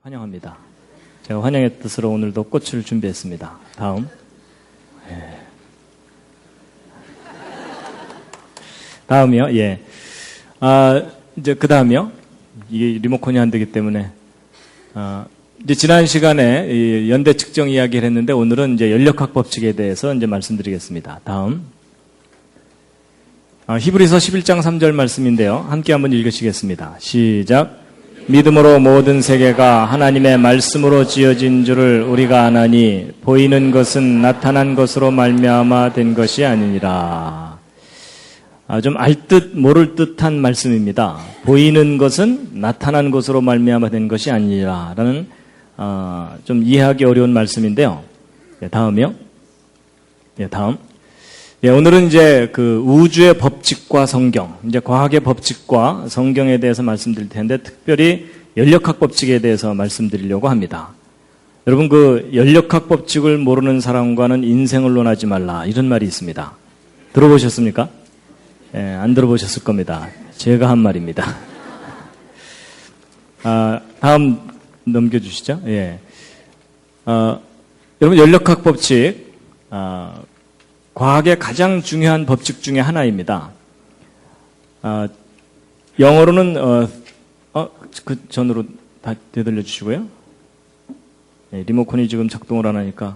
환영합니다. 제가 환영의 뜻으로 오늘도 꽃을 준비했습니다. 다음. 다음이요. 예. 이제 그 다음이요. 이게 리모컨이 안 되기 때문에 이제 지난 시간에 이 연대 측정 이야기를 했는데 오늘은 이제 연력학 법칙에 대해서 이제 말씀드리겠습니다. 다음. 히브리서 11장 3절 말씀인데요. 함께 한번 읽으시겠습니다. 시작. 믿음으로 모든 세계가 하나님의 말씀으로 지어진 줄을 우리가 아나니 보이는 것은 나타난 것으로 말미암아 된 것이 아니니라. 좀 알 듯 모를 듯한 말씀입니다. 보이는 것은 나타난 것으로 말미암아 된 것이 아니니라라는 좀 이해하기 어려운 말씀인데요. 네, 다음이요. 네, 다음. 예, 오늘은 이제 그 우주의 법칙과 성경, 이제 과학의 법칙과 성경에 대해서 말씀드릴 텐데 특별히 연력학 법칙에 대해서 말씀드리려고 합니다. 여러분 그 연력학 법칙을 모르는 사람과는 인생을 논하지 말라 이런 말이 있습니다. 들어보셨습니까? 예, 안 들어보셨을 겁니다. 제가 한 말입니다. 다음 넘겨주시죠. 예. 여러분 연력학 법칙 과학의 가장 중요한 법칙 중에 하나입니다. 영어로는 그 전으로 다 되돌려 주시고요. 예, 리모컨이 지금 작동을 안 하니까.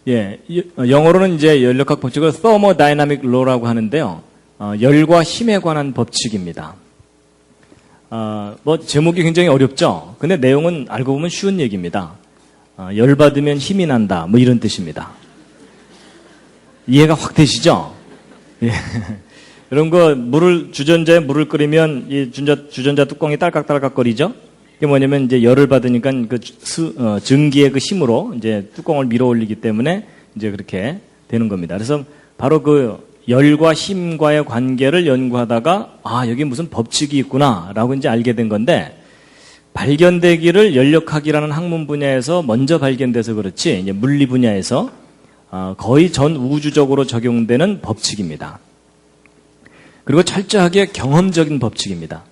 예, 영어로는 이제 연력학 법칙을 thermodynamic law라고 하는데요. 열과 힘에 관한 법칙입니다. 뭐 제목이 굉장히 어렵죠. 근데 내용은 알고 보면 쉬운 얘기입니다. 열 받으면 힘이 난다. 뭐 이런 뜻입니다. 이해가 확 되시죠? 예. 이런 거 주전자에 물을 끓이면 이 주전자 뚜껑이 딸깍딸깍거리죠? 이게 뭐냐면 이제 열을 받으니까 그 증기의 그 힘으로 이제 뚜껑을 밀어 올리기 때문에 이제 그렇게 되는 겁니다. 그래서 바로 그 열과 힘과의 관계를 연구하다가 여기 무슨 법칙이 있구나라고 이제 알게 된 건데 발견되기를 연력학이라는 학문 분야에서 먼저 발견돼서 그렇지 이제 물리 분야에서 거의 전 우주적으로 적용되는 법칙입니다. 그리고 철저하게 경험적인 법칙입니다.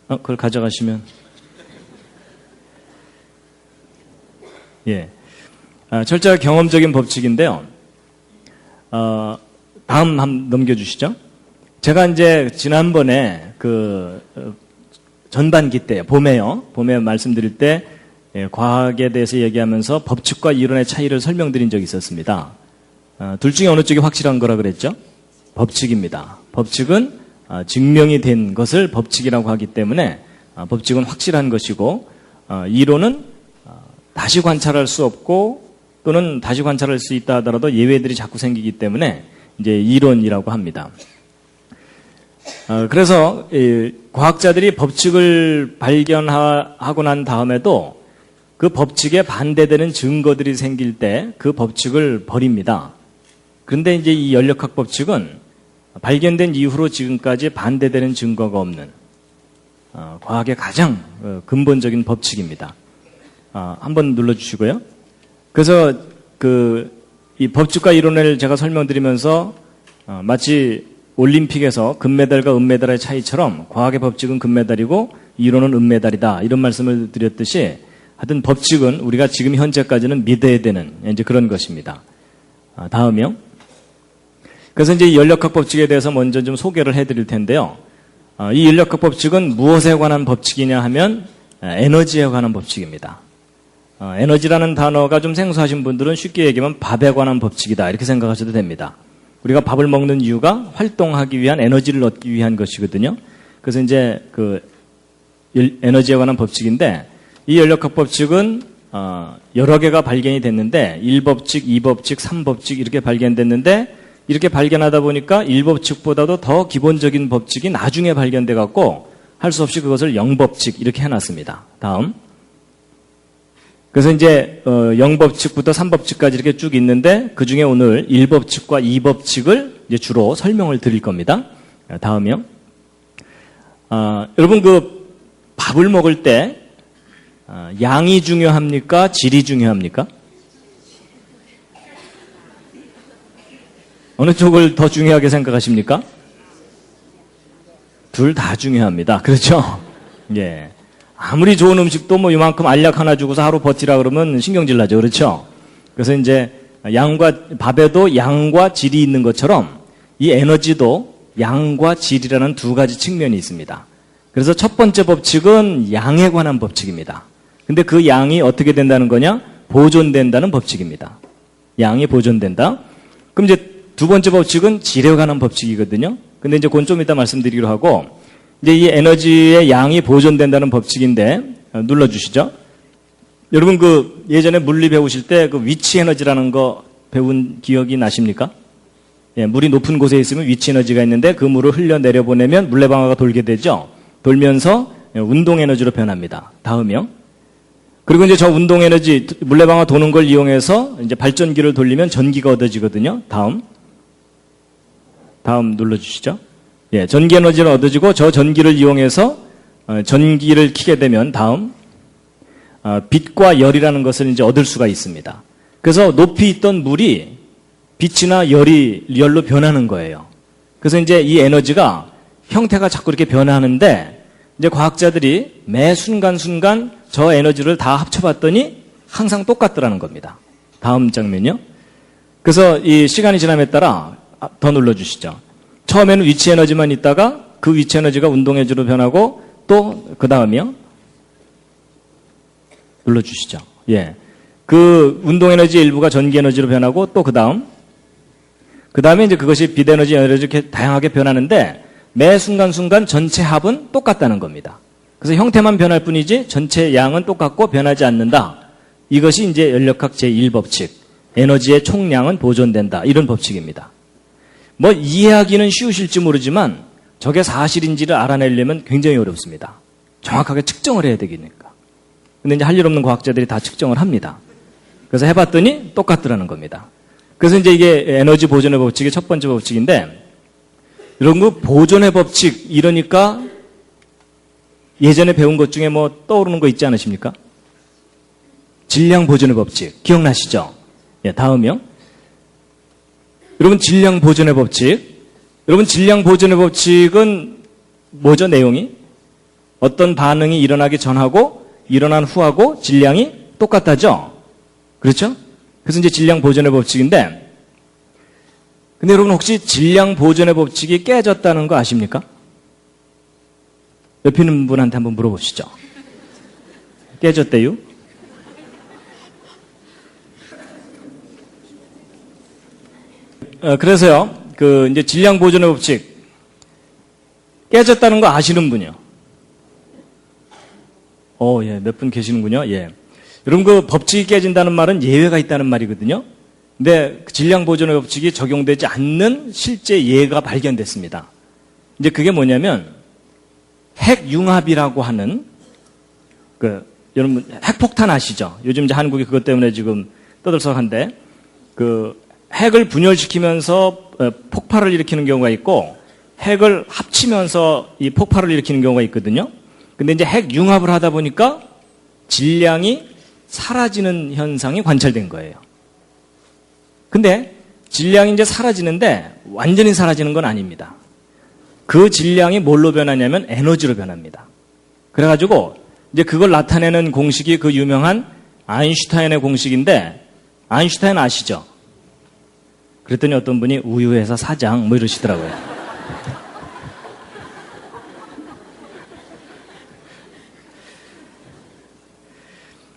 그걸 가져가시면. 예. 철저하게 경험적인 법칙인데요. 다음 한번 넘겨주시죠. 제가 이제 지난번에 전반기 때, 봄에 말씀드릴 때 예, 과학에 대해서 얘기하면서 법칙과 이론의 차이를 설명드린 적이 있었습니다. 둘 중에 어느 쪽이 확실한 거라 그랬죠? 법칙입니다. 법칙은 증명이 된 것을 법칙이라고 하기 때문에 법칙은 확실한 것이고 이론은 다시 관찰할 수 없고 또는 다시 관찰할 수 있다 하더라도 예외들이 자꾸 생기기 때문에 이제 이론이라고 합니다. 그래서 과학자들이 법칙을 발견하고 난 다음에도 그 법칙에 반대되는 증거들이 생길 때 그 법칙을 버립니다. 그런데 이제 이 연력학 법칙은 발견된 이후로 지금까지 반대되는 증거가 없는 과학의 가장 근본적인 법칙입니다. 한번 눌러주시고요. 그래서 이 법칙과 이론을 제가 설명드리면서 마치 올림픽에서 금메달과 은메달의 차이처럼 과학의 법칙은 금메달이고 이론은 은메달이다 이런 말씀을 드렸듯이 하여튼 법칙은 우리가 지금 현재까지는 믿어야 되는 이제 그런 것입니다. 다음이요. 그래서 이제 이 연력학 법칙에 대해서 먼저 좀 소개를 해드릴 텐데요. 이 연력학 법칙은 무엇에 관한 법칙이냐 하면 에너지에 관한 법칙입니다. 에너지라는 단어가 좀 생소하신 분들은 쉽게 얘기하면 밥에 관한 법칙이다 이렇게 생각하셔도 됩니다. 우리가 밥을 먹는 이유가 활동하기 위한 에너지를 얻기 위한 것이거든요. 그래서 이제 에너지에 관한 법칙인데 이 연력학 법칙은 여러 개가 발견이 됐는데 1법칙, 2법칙, 3법칙 이렇게 발견됐는데 이렇게 발견하다 보니까 1법칙보다도 더 기본적인 법칙이 나중에 발견돼 갖고 할 수 없이 그것을 0법칙 이렇게 해놨습니다. 다음. 그래서 이제 0법칙부터 3법칙까지 이렇게 쭉 있는데 그중에 오늘 1법칙과 2법칙을 이제 주로 설명을 드릴 겁니다. 다음이요. 여러분 밥을 먹을 때 양이 중요합니까? 질이 중요합니까? 어느 쪽을 더 중요하게 생각하십니까? 둘 다 중요합니다. 그렇죠? 예. 아무리 좋은 음식도 뭐 이만큼 알약 하나 주고서 하루 버티라 그러면 신경질 나죠. 그렇죠? 그래서 이제 밥에도 양과 질이 있는 것처럼 이 에너지도 양과 질이라는 두 가지 측면이 있습니다. 그래서 첫 번째 법칙은 양에 관한 법칙입니다. 근데 그 양이 어떻게 된다는 거냐? 보존된다는 법칙입니다. 양이 보존된다. 그럼 이제 두 번째 법칙은 질에 관한 법칙이거든요. 근데 이제 그건 좀 이따 말씀드리기로 하고, 이제 이 에너지의 양이 보존된다는 법칙인데, 눌러주시죠. 여러분 그 예전에 물리 배우실 때 그 위치 에너지라는 거 배운 기억이 나십니까? 예, 물이 높은 곳에 있으면 위치 에너지가 있는데 그 물을 흘려 내려보내면 물레방아가 돌게 되죠. 돌면서 운동 에너지로 변합니다. 다음이요. 그리고 이제 저 운동 에너지, 물레방아 도는 걸 이용해서 이제 발전기를 돌리면 전기가 얻어지거든요. 다음 눌러주시죠. 예, 전기 에너지를 얻어지고 저 전기를 이용해서 전기를 켜게 되면 빛과 열이라는 것을 이제 얻을 수가 있습니다. 그래서 높이 있던 물이 빛이나 열로 변하는 거예요. 그래서 이제 이 에너지가 형태가 자꾸 이렇게 변하는데 이제 과학자들이 매 순간순간 저 에너지를 다 합쳐봤더니 항상 똑같더라는 겁니다. 다음 장면요. 그래서 이 시간이 지남에 따라 더 눌러주시죠. 처음에는 위치 에너지만 있다가 그 위치 에너지가 운동 에너지로 변하고 또 그 다음이요. 눌러주시죠. 예. 그 운동 에너지 일부가 전기 에너지로 변하고 또 그 다음에 이제 그것이 빛 에너지 이렇게 다양하게 변하는데 매 순간순간 전체 합은 똑같다는 겁니다. 그래서 형태만 변할 뿐이지 전체 양은 똑같고 변하지 않는다. 이것이 이제 연력학 제1법칙. 에너지의 총량은 보존된다. 이런 법칙입니다. 뭐 이해하기는 쉬우실지 모르지만 저게 사실인지를 알아내려면 굉장히 어렵습니다. 정확하게 측정을 해야 되니까. 근데 이제 할 일 없는 과학자들이 다 측정을 합니다. 그래서 해봤더니 똑같더라는 겁니다. 그래서 이제 이게 에너지 보존의 법칙의 첫 번째 법칙인데, 이런 거 보존의 법칙, 이러니까 예전에 배운 것 중에 뭐 떠오르는 거 있지 않으십니까? 질량 보존의 법칙. 기억나시죠? 예, 다음이요. 여러분, 질량 보존의 법칙. 여러분, 질량 보존의 법칙은 뭐죠, 내용이? 어떤 반응이 일어나기 전하고 일어난 후하고 질량이 똑같다죠? 그렇죠? 그래서 이제 질량 보존의 법칙인데, 근데 여러분 혹시 질량 보존의 법칙이 깨졌다는 거 아십니까? 옆에 있는 분한테 한번 물어보시죠. 깨졌대요? 그래서요, 이제 질량 보존의 법칙 깨졌다는 거 아시는 분이요? 예, 몇 분 계시는군요. 예. 여러분 그 법칙이 깨진다는 말은 예외가 있다는 말이거든요. 근데 그 질량 보존의 법칙이 적용되지 않는 실제 예가 발견됐습니다. 이제 그게 뭐냐면 핵융합이라고 하는 여러분 핵폭탄 아시죠? 요즘 이제 한국이 그것 때문에 지금 떠들썩한데 핵을 분열시키면서 폭발을 일으키는 경우가 있고 핵을 합치면서 이 폭발을 일으키는 경우가 있거든요. 근데 이제 핵융합을 하다 보니까 질량이 사라지는 현상이 관찰된 거예요. 근데 질량이 이제 사라지는데 완전히 사라지는 건 아닙니다. 그 질량이 뭘로 변하냐면 에너지로 변합니다. 그래가지고 이제 그걸 나타내는 공식이 그 유명한 아인슈타인의 공식인데, 아인슈타인 아시죠? 그랬더니 어떤 분이 우유회사 사장 뭐 이러시더라고요.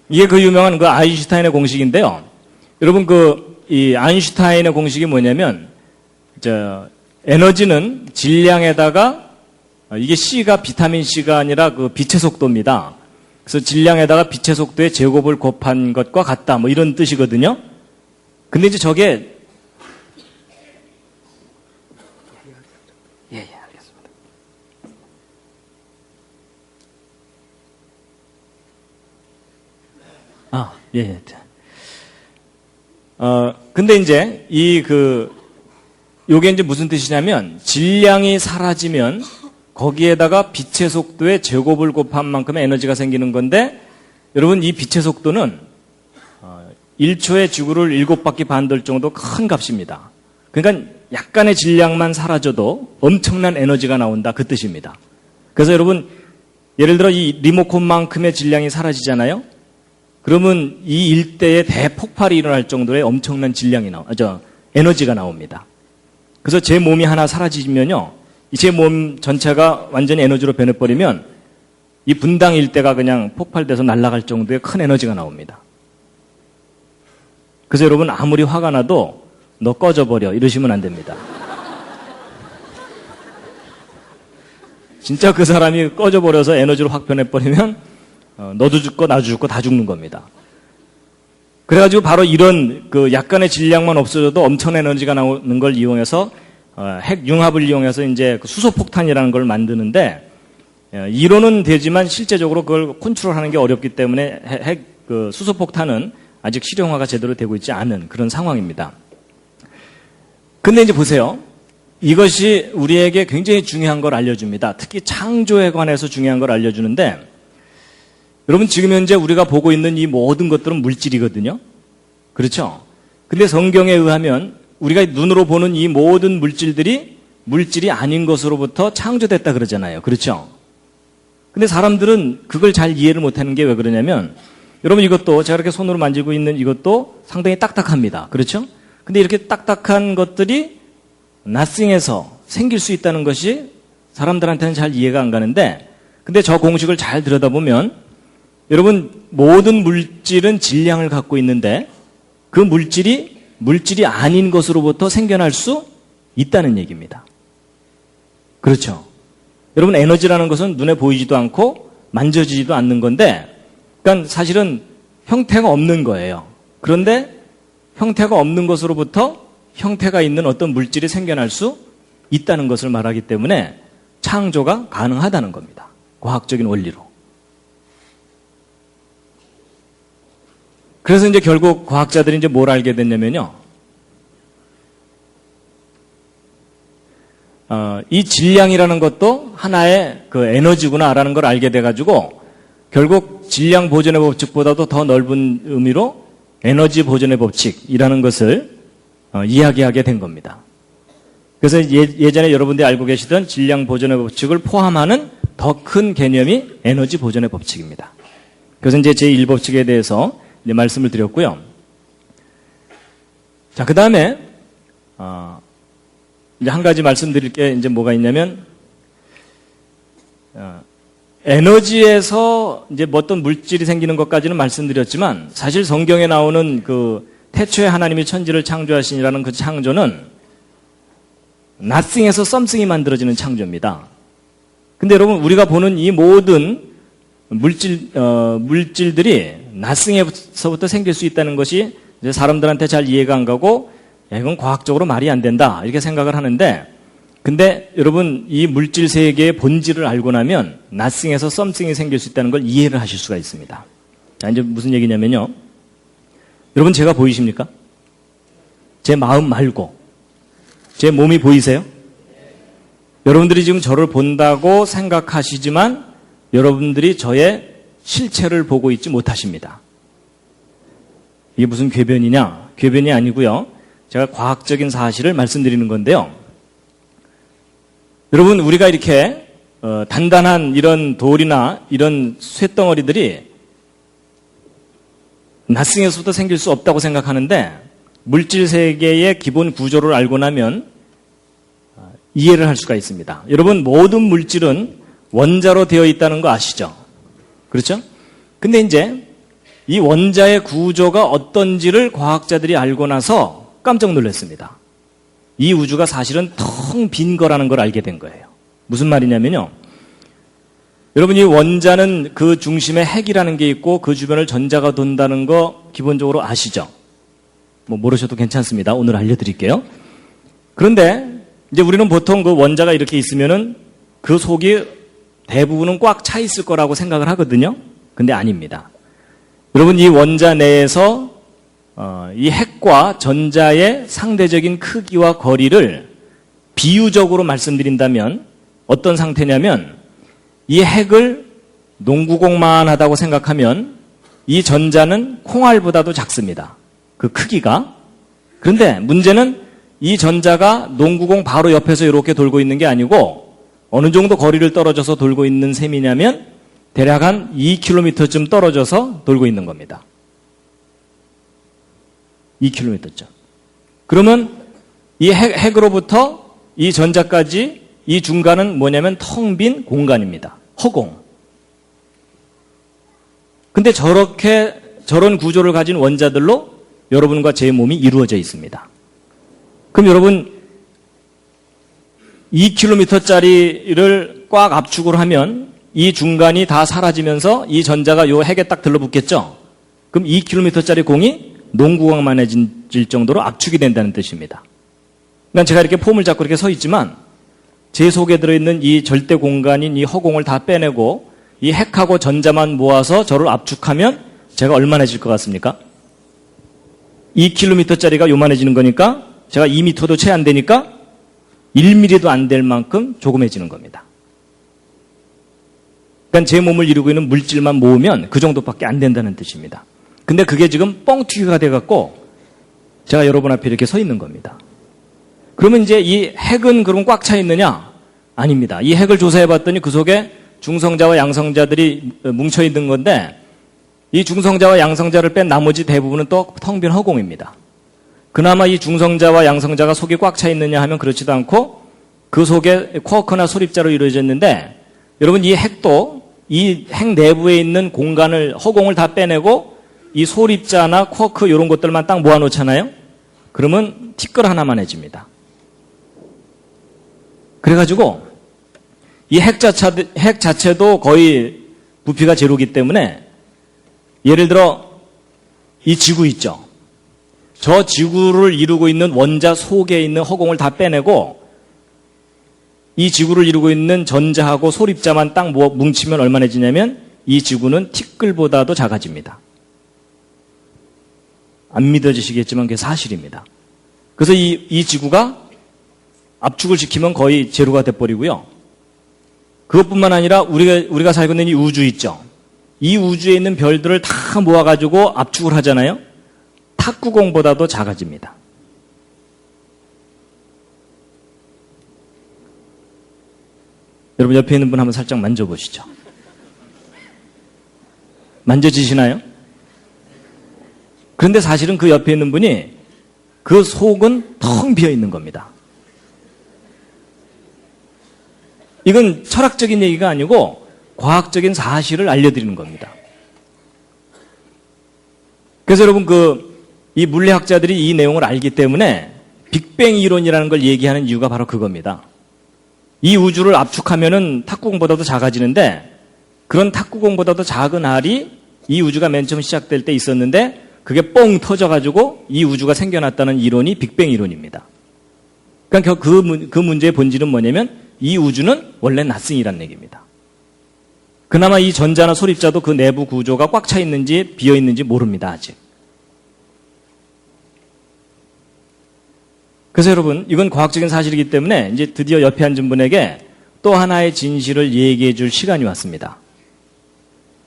이게 그 유명한 그 아인슈타인의 공식인데요. 여러분 이 아인슈타인의 공식이 뭐냐면, 에너지는 질량에다가, 이게 C가 비타민 C가 아니라 그 빛의 속도입니다. 그래서 질량에다가 빛의 속도의 제곱을 곱한 것과 같다. 뭐 이런 뜻이거든요. 근데 이제 저게, 예, 알겠습니다. 예. 근데 이제 요게 이제 무슨 뜻이냐면, 질량이 사라지면 거기에다가 빛의 속도의 제곱을 곱한 만큼의 에너지가 생기는 건데, 여러분 이 빛의 속도는 1초에 지구를 7바퀴 반 돌 정도 큰 값입니다. 그러니까 약간의 질량만 사라져도 엄청난 에너지가 나온다, 그 뜻입니다. 그래서 여러분, 예를 들어 이 리모컨만큼의 질량이 사라지잖아요? 그러면 이 일대에 대폭발이 일어날 정도의 엄청난 에너지가 나옵니다. 그래서 제 몸이 하나 사라지면요, 제 몸 전체가 완전히 에너지로 변해버리면 이 분당 일대가 그냥 폭발돼서 날아갈 정도의 큰 에너지가 나옵니다. 그래서 여러분, 아무리 화가 나도 너 꺼져버려 이러시면 안 됩니다. 진짜 그 사람이 꺼져버려서 에너지로 확 변해버리면 너도 죽고 나도 죽고 다 죽는 겁니다. 그래가지고 바로 이런 그 약간의 질량만 없어져도 엄청난 에너지가 나오는 걸 이용해서 핵 융합을 이용해서 이제 그 수소폭탄이라는 걸 만드는데, 이론은 되지만 실제적으로 그걸 컨트롤하는 게 어렵기 때문에 그 수소폭탄은 아직 실용화가 제대로 되고 있지 않은 그런 상황입니다. 근데 이제 보세요. 이것이 우리에게 굉장히 중요한 걸 알려줍니다. 특히 창조에 관해서 중요한 걸 알려주는데, 여러분, 지금 현재 우리가 보고 있는 이 모든 것들은 물질이거든요. 그렇죠? 근데 성경에 의하면 우리가 눈으로 보는 이 모든 물질들이 물질이 아닌 것으로부터 창조됐다 그러잖아요. 그렇죠? 근데 사람들은 그걸 잘 이해를 못하는 게 왜 그러냐면, 여러분, 이것도 제가 이렇게 손으로 만지고 있는 이것도 상당히 딱딱합니다. 그렇죠? 근데 이렇게 딱딱한 것들이 nothing에서 생길 수 있다는 것이 사람들한테는 잘 이해가 안 가는데, 근데 저 공식을 잘 들여다보면 여러분, 모든 물질은 질량을 갖고 있는데 그 물질이 아닌 것으로부터 생겨날 수 있다는 얘기입니다. 그렇죠? 여러분, 에너지라는 것은 눈에 보이지도 않고 만져지지도 않는 건데, 그러니까 사실은 형태가 없는 거예요. 그런데 형태가 없는 것으로부터 형태가 있는 어떤 물질이 생겨날 수 있다는 것을 말하기 때문에 창조가 가능하다는 겁니다. 과학적인 원리로. 그래서 이제 결국 과학자들이 이제 뭘 알게 됐냐면요. 이 질량이라는 것도 하나의 그 에너지구나라는 걸 알게 돼가지고 결국 질량 보존의 법칙보다도 더 넓은 의미로 에너지 보존의 법칙이라는 것을 이야기하게 된 겁니다. 그래서 예전에 여러분들이 알고 계시던 질량 보존의 법칙을 포함하는 더 큰 개념이 에너지 보존의 법칙입니다. 그래서 이제 제1법칙에 대해서 이제 말씀을 드렸고요. 자, 그 다음에 이제 한 가지 말씀드릴 게 이제 뭐가 있냐면, 에너지에서 이제 뭐 어떤 물질이 생기는 것까지는 말씀드렸지만, 사실 성경에 나오는 그 태초에 하나님이 천지를 창조하시니라는 그 창조는 nothing에서 something이 만들어지는 창조입니다. 근데 여러분, 우리가 보는 이 모든 물질들이 nothing에서부터 생길 수 있다는 것이 이제 사람들한테 잘 이해가 안 가고, 야, 이건 과학적으로 말이 안 된다 이렇게 생각을 하는데, 근데 여러분, 이 물질 세계의 본질을 알고 나면 nothing에서 something이 생길 수 있다는 걸 이해를 하실 수가 있습니다. 자, 이제 무슨 얘기냐면요. 여러분, 제가 보이십니까? 제 마음 말고 제 몸이 보이세요? 여러분들이 지금 저를 본다고 생각하시지만 여러분들이 저의 실체를 보고 있지 못하십니다. 이게 무슨 궤변이냐? 궤변이 아니고요. 제가 과학적인 사실을 말씀드리는 건데요. 여러분, 우리가 이렇게 단단한 이런 돌이나 이런 쇳덩어리들이 nothing에서부터 생길 수 없다고 생각하는데, 물질 세계의 기본 구조를 알고 나면 이해를 할 수가 있습니다. 여러분, 모든 물질은 원자로 되어 있다는 거 아시죠? 그렇죠? 근데 이제 이 원자의 구조가 어떤지를 과학자들이 알고 나서 깜짝 놀랐습니다. 이 우주가 사실은 텅 빈 거라는 걸 알게 된 거예요. 무슨 말이냐면요. 여러분, 이 원자는 그 중심에 핵이라는 게 있고 그 주변을 전자가 돈다는 거 기본적으로 아시죠? 뭐 모르셔도 괜찮습니다. 오늘 알려드릴게요. 그런데 이제 우리는 보통 그 원자가 이렇게 있으면은 그 속이 대부분은 꽉 차 있을 거라고 생각을 하거든요. 근데 아닙니다. 여러분, 이 원자 내에서 이 핵과 전자의 상대적인 크기와 거리를 비유적으로 말씀드린다면 어떤 상태냐면, 이 핵을 농구공만 하다고 생각하면 이 전자는 콩알보다도 작습니다. 그 크기가. 그런데 문제는 이 전자가 농구공 바로 옆에서 이렇게 돌고 있는 게 아니고 어느 정도 거리를 떨어져서 돌고 있는 셈이냐면 대략 한 2km쯤 떨어져서 돌고 있는 겁니다. 2km쯤. 그러면 이 핵으로부터 이 전자까지 이 중간은 뭐냐면 텅 빈 공간입니다. 허공. 근데 저런 구조를 가진 원자들로 여러분과 제 몸이 이루어져 있습니다. 그럼 여러분 2km짜리를 꽉 압축을 하면 이 중간이 다 사라지면서 이 전자가 요 핵에 딱 들러붙겠죠? 그럼 2km짜리 공이 농구공만해질 정도로 압축이 된다는 뜻입니다. 그러니까 제가 이렇게 폼을 잡고 이렇게 서 있지만 제 속에 들어있는 이 절대 공간인 이 허공을 다 빼내고 이 핵하고 전자만 모아서 저를 압축하면 제가 얼마나질 것 같습니까? 2km짜리가 요만해지는 거니까 제가 2m도 채 안 되니까 1mm도 안 될 만큼 조그매지는 겁니다. 그러니까 제 몸을 이루고 있는 물질만 모으면 그 정도밖에 안 된다는 뜻입니다. 근데 그게 지금 뻥튀기가 돼갖고 제가 여러분 앞에 이렇게 서 있는 겁니다. 그러면 이제 이 핵은 그럼 꽉 차 있느냐? 아닙니다. 이 핵을 조사해봤더니 그 속에 중성자와 양성자들이 뭉쳐 있는 건데 이 중성자와 양성자를 뺀 나머지 대부분은 또 텅 빈 허공입니다. 그나마 이 중성자와 양성자가 속이 꽉 차 있느냐 하면 그렇지도 않고 그 속에 쿼크나 소립자로 이루어졌는데 여러분 이 핵도 이 핵 내부에 있는 공간을 허공을 다 빼내고 이 소립자나 쿼크 이런 것들만 딱 모아놓잖아요. 그러면 티끌 하나만 해집니다. 그래가지고 이 핵 자체도 거의 부피가 제로기 때문에 예를 들어 이 지구 있죠. 저 지구를 이루고 있는 원자 속에 있는 허공을 다 빼내고 이 지구를 이루고 있는 전자하고 소립자만 딱 뭉치면 얼마나 지냐면 이 지구는 티끌보다도 작아집니다. 안 믿어지시겠지만 그게 사실입니다. 그래서 이 지구가 압축을 시키면 거의 제로가 돼버리고요. 그것뿐만 아니라 우리가 살고 있는 이 우주 있죠. 이 우주에 있는 별들을 다 모아가지고 압축을 하잖아요. 탁구공보다도 작아집니다. 여러분 옆에 있는 분 한번 살짝 만져보시죠. 만져지시나요? 그런데 사실은 그 옆에 있는 분이 그 속은 텅 비어 있는 겁니다. 이건 철학적인 얘기가 아니고 과학적인 사실을 알려드리는 겁니다. 그래서 여러분 이 물리학자들이 이 내용을 알기 때문에 빅뱅 이론이라는 걸 얘기하는 이유가 바로 그겁니다. 이 우주를 압축하면은 탁구공보다도 작아지는데 그런 탁구공보다도 작은 알이 이 우주가 맨 처음 시작될 때 있었는데 그게 뻥 터져가지고 이 우주가 생겨났다는 이론이 빅뱅 이론입니다. 그러니까 그 문제의 본질은 뭐냐면 이 우주는 원래 나싱이라는 얘기입니다. 그나마 이 전자나 소립자도 그 내부 구조가 꽉 차 있는지 비어 있는지 모릅니다, 아직. 그래서 여러분, 이건 과학적인 사실이기 때문에 이제 드디어 옆에 앉은 분에게 또 하나의 진실을 얘기해 줄 시간이 왔습니다.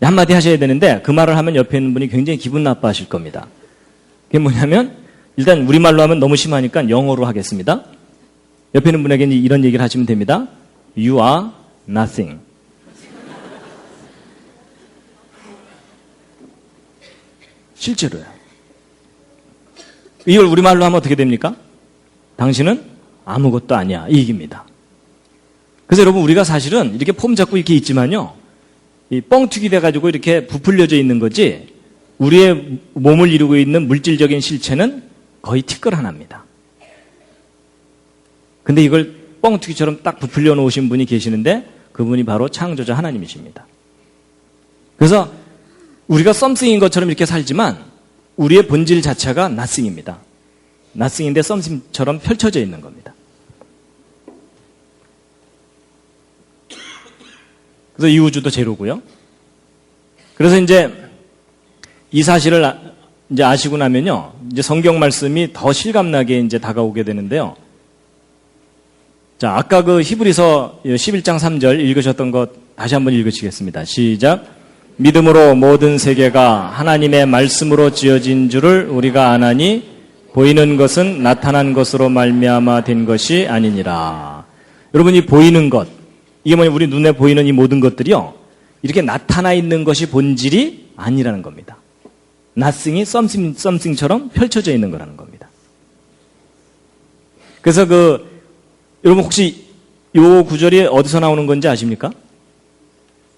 한마디 하셔야 되는데 그 말을 하면 옆에 있는 분이 굉장히 기분 나빠하실 겁니다. 그게 뭐냐면 일단 우리말로 하면 너무 심하니까 영어로 하겠습니다. 옆에 있는 분에게 이런 얘기를 하시면 됩니다. You are nothing. 실제로요. 이걸 우리말로 하면 어떻게 됩니까? 당신은 아무것도 아니야. 이 얘기입니다. 그래서 여러분 우리가 사실은 이렇게 폼 잡고 이렇게 있지만요. 이 뻥튀기 돼가지고 이렇게 부풀려져 있는 거지 우리의 몸을 이루고 있는 물질적인 실체는 거의 티끌 하나입니다. 근데 이걸 뻥튀기처럼 딱 부풀려 놓으신 분이 계시는데 그분이 바로 창조자 하나님이십니다. 그래서 우리가 썸씽인 것처럼 이렇게 살지만 우리의 본질 자체가 nothing입니다. nothing인데 썸씽처럼 펼쳐져 있는 겁니다. 그래서 이 우주도 제로고요. 그래서 이제 이 사실을 이제 아시고 나면요. 이제 성경 말씀이 더 실감나게 이제 다가오게 되는데요. 자, 아까 그 히브리서 11장 3절 읽으셨던 것 다시 한번 읽으시겠습니다. 시작. 믿음으로 모든 세계가 하나님의 말씀으로 지어진 줄을 우리가 아나니 보이는 것은 나타난 것으로 말미암아 된 것이 아니니라. 여러분이 보이는 것, 이게 뭐냐, 우리 눈에 보이는 이 모든 것들이요, 이렇게 나타나 있는 것이 본질이 아니라는 겁니다. nothing이 something처럼 펼쳐져 있는 거라는 겁니다. 그래서 여러분 혹시 요 구절이 어디서 나오는 건지 아십니까?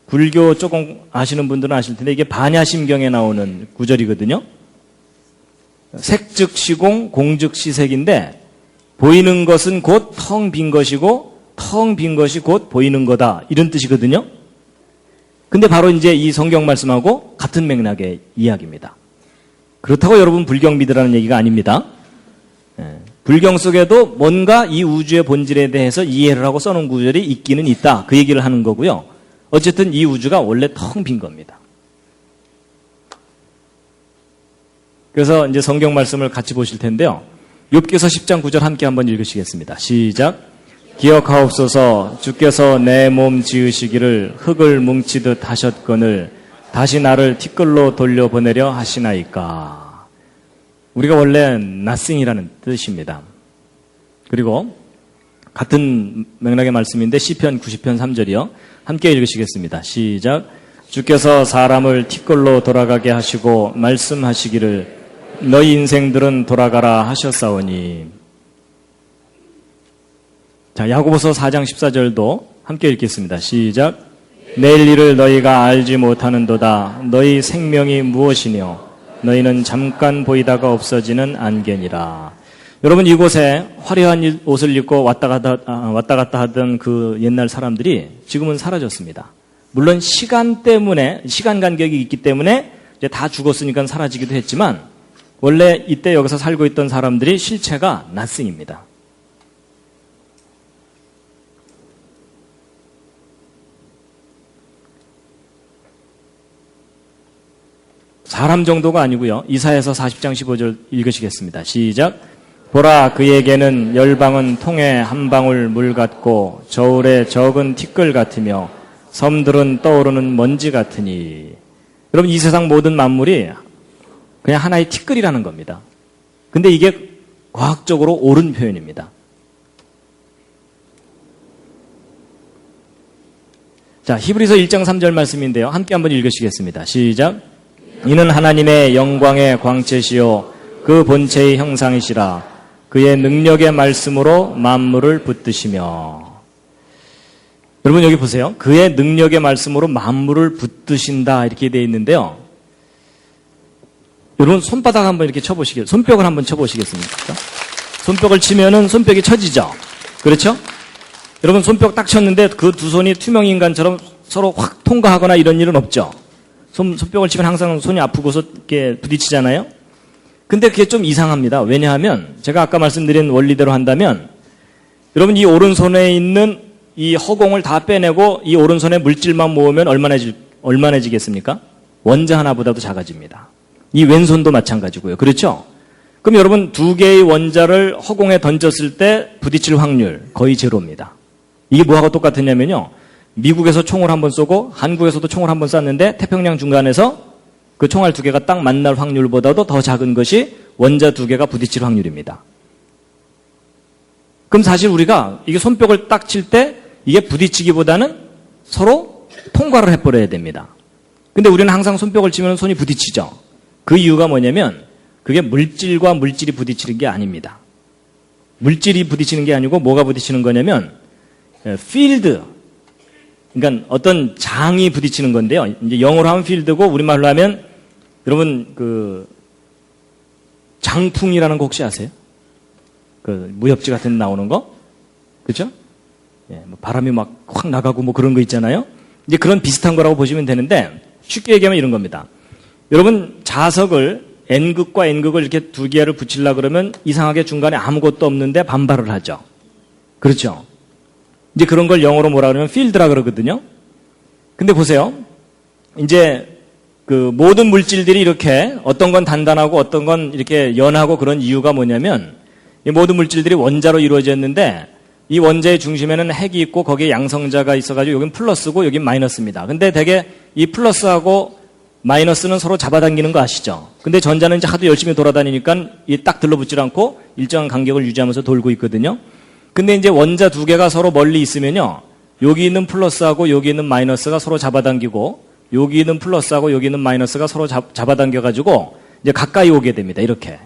불교 조금 아시는 분들은 아실 텐데 이게 반야심경에 나오는 구절이거든요. 색즉 시공, 공즉 시색인데 보이는 것은 곧 텅 빈 것이고 텅 빈 것이 곧 보이는 거다, 이런 뜻이거든요. 근데 바로 이제 이 성경 말씀하고 같은 맥락의 이야기입니다. 그렇다고 여러분 불경 믿으라는 얘기가 아닙니다. 불경 속에도 뭔가 이 우주의 본질에 대해서 이해를 하고 써놓은 구절이 있기는 있다, 그 얘기를 하는 거고요. 어쨌든 이 우주가 원래 텅 빈 겁니다. 그래서 이제 성경 말씀을 같이 보실 텐데요. 욥기서 10장 9절 함께 한번 읽으시겠습니다. 시작. 기억하옵소서. 주께서 내 몸 지으시기를 흙을 뭉치듯 하셨거늘 다시 나를 티끌로 돌려보내려 하시나이까. 우리가 원래 nothing이라는 뜻입니다. 그리고 같은 맥락의 말씀인데 시편 90편 3절이요. 함께 읽으시겠습니다. 시작. 주께서 사람을 티끌로 돌아가게 하시고 말씀하시기를 너희 인생들은 돌아가라 하셨사오니. 자, 야고보서 4장 14절도 함께 읽겠습니다. 시작. 내일 일을 너희가 알지 못하는도다. 너희 생명이 무엇이뇨? 너희는 잠깐 보이다가 없어지는 안개니라. 여러분, 이곳에 화려한 옷을 입고 왔다 갔다 하던 그 옛날 사람들이 지금은 사라졌습니다. 물론 시간 간격이 있기 때문에 이제 다 죽었으니까 사라지기도 했지만 원래 이때 여기서 살고 있던 사람들이 실체가 nothing입니다. 사람 정도가 아니고요. 이사야서 40장 15절 읽으시겠습니다. 시작. 보라, 그에게는 열방은 통에 한 방울 물 같고 저울에 적은 티끌 같으며 섬들은 떠오르는 먼지 같으니. 여러분, 이 세상 모든 만물이 그냥 하나의 티끌이라는 겁니다. 근데 이게 과학적으로 옳은 표현입니다. 자, 히브리서 1장 3절 말씀인데요. 함께 한번 읽으시겠습니다. 시작. 이는 하나님의 영광의 광채시요 그 본체의 형상이시라. 그의 능력의 말씀으로 만물을 붙드시며. 여러분, 여기 보세요. 그의 능력의 말씀으로 만물을 붙드신다, 이렇게 되어 있는데요. 여러분, 손바닥 한번 이렇게 손뼉을 한번 쳐보시겠습니까? 손뼉을 치면은 손뼉이 쳐지죠? 그렇죠? 여러분, 손뼉 딱 쳤는데 그 두 손이 투명 인간처럼 서로 확 통과하거나 이런 일은 없죠? 손뼉을 치면 항상 손이 아프고서 이렇게 부딪히잖아요? 근데 그게 좀 이상합니다. 왜냐하면 제가 아까 말씀드린 원리대로 한다면 여러분, 이 오른손에 있는 이 허공을 다 빼내고 이 오른손에 물질만 모으면 얼마나지겠습니까? 원자 하나보다도 작아집니다. 이 왼손도 마찬가지고요. 그렇죠? 그럼 여러분, 두 개의 원자를 허공에 던졌을 때 부딪힐 확률 거의 제로입니다. 이게 뭐하고 똑같으냐면요. 미국에서 총을 한번 쏘고 한국에서도 총을 한번 쐈는데 태평양 중간에서 그 총알 두 개가 딱 만날 확률보다도 더 작은 것이 원자 두 개가 부딪힐 확률입니다. 그럼 사실 우리가 이게 손뼉을 딱 칠 때 이게 부딪히기보다는 서로 통과를 해버려야 됩니다. 근데 우리는 항상 손뼉을 치면 손이 부딪히죠. 그 이유가 뭐냐면 그게 물질과 물질이 부딪히는 게 아닙니다. 물질이 부딪히는 게 아니고 뭐가 부딪히는 거냐면 필드, 그러니까 어떤 장이 부딪히는 건데요. 이제 영어로 하면 필드고 우리말로 하면 여러분 장풍이라는 거 혹시 아세요? 그 무협지 같은 데 나오는 거, 그렇죠? 예, 뭐 바람이 막 확 나가고 뭐 그런 거 있잖아요. 이제 그런 비슷한 거라고 보시면 되는데 쉽게 얘기하면 이런 겁니다. 여러분, 자석을 N극과 N극을 이렇게 두 개를 붙이려고 그러면 이상하게 중간에 아무것도 없는데 반발을 하죠. 그렇죠? 이제 그런 걸 영어로 뭐라 그러면 필드라 그러거든요. 근데 보세요. 이제 그 모든 물질들이 이렇게 어떤 건 단단하고 어떤 건 이렇게 연하고 그런 이유가 뭐냐면 이 모든 물질들이 원자로 이루어졌는데 이 원자의 중심에는 핵이 있고 거기에 양성자가 있어가지고 여긴 플러스고 여긴 마이너스입니다. 근데 되게 이 플러스하고 마이너스는 서로 잡아당기는 거 아시죠? 근데 전자는 이제 하도 열심히 돌아다니니까 이 딱 들러붙질 않고 일정한 간격을 유지하면서 돌고 있거든요. 근데 이제 원자 두 개가 서로 멀리 있으면요, 여기 있는 플러스하고 여기 있는 마이너스가 서로 잡아당기고 여기 있는 플러스하고 여기 있는 마이너스가 서로 잡아당겨가지고 이제 가까이 오게 됩니다. 이렇게.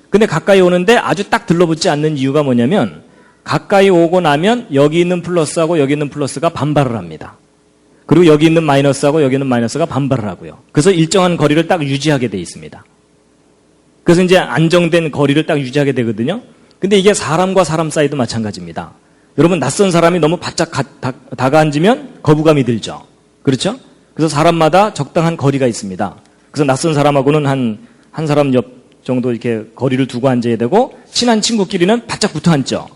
근데 가까이 오는데 아주 딱 들러붙지 않는 이유가 뭐냐면 가까이 오고 나면 여기 있는 플러스하고 여기 있는 플러스가 반발을 합니다. 그리고 여기 있는 마이너스하고 여기 있는 마이너스가 반발을 하고요. 그래서 일정한 거리를 딱 유지하게 돼 있습니다. 그래서 이제 안정된 거리를 딱 유지하게 되거든요. 근데 이게 사람과 사람 사이도 마찬가지입니다. 여러분 낯선 사람이 너무 바짝 다가앉으면 거부감이 들죠. 그렇죠? 그래서 사람마다 적당한 거리가 있습니다. 그래서 낯선 사람하고는 한 사람 옆 정도 이렇게 거리를 두고 앉아야 되고 친한 친구끼리는 바짝 붙어 앉죠.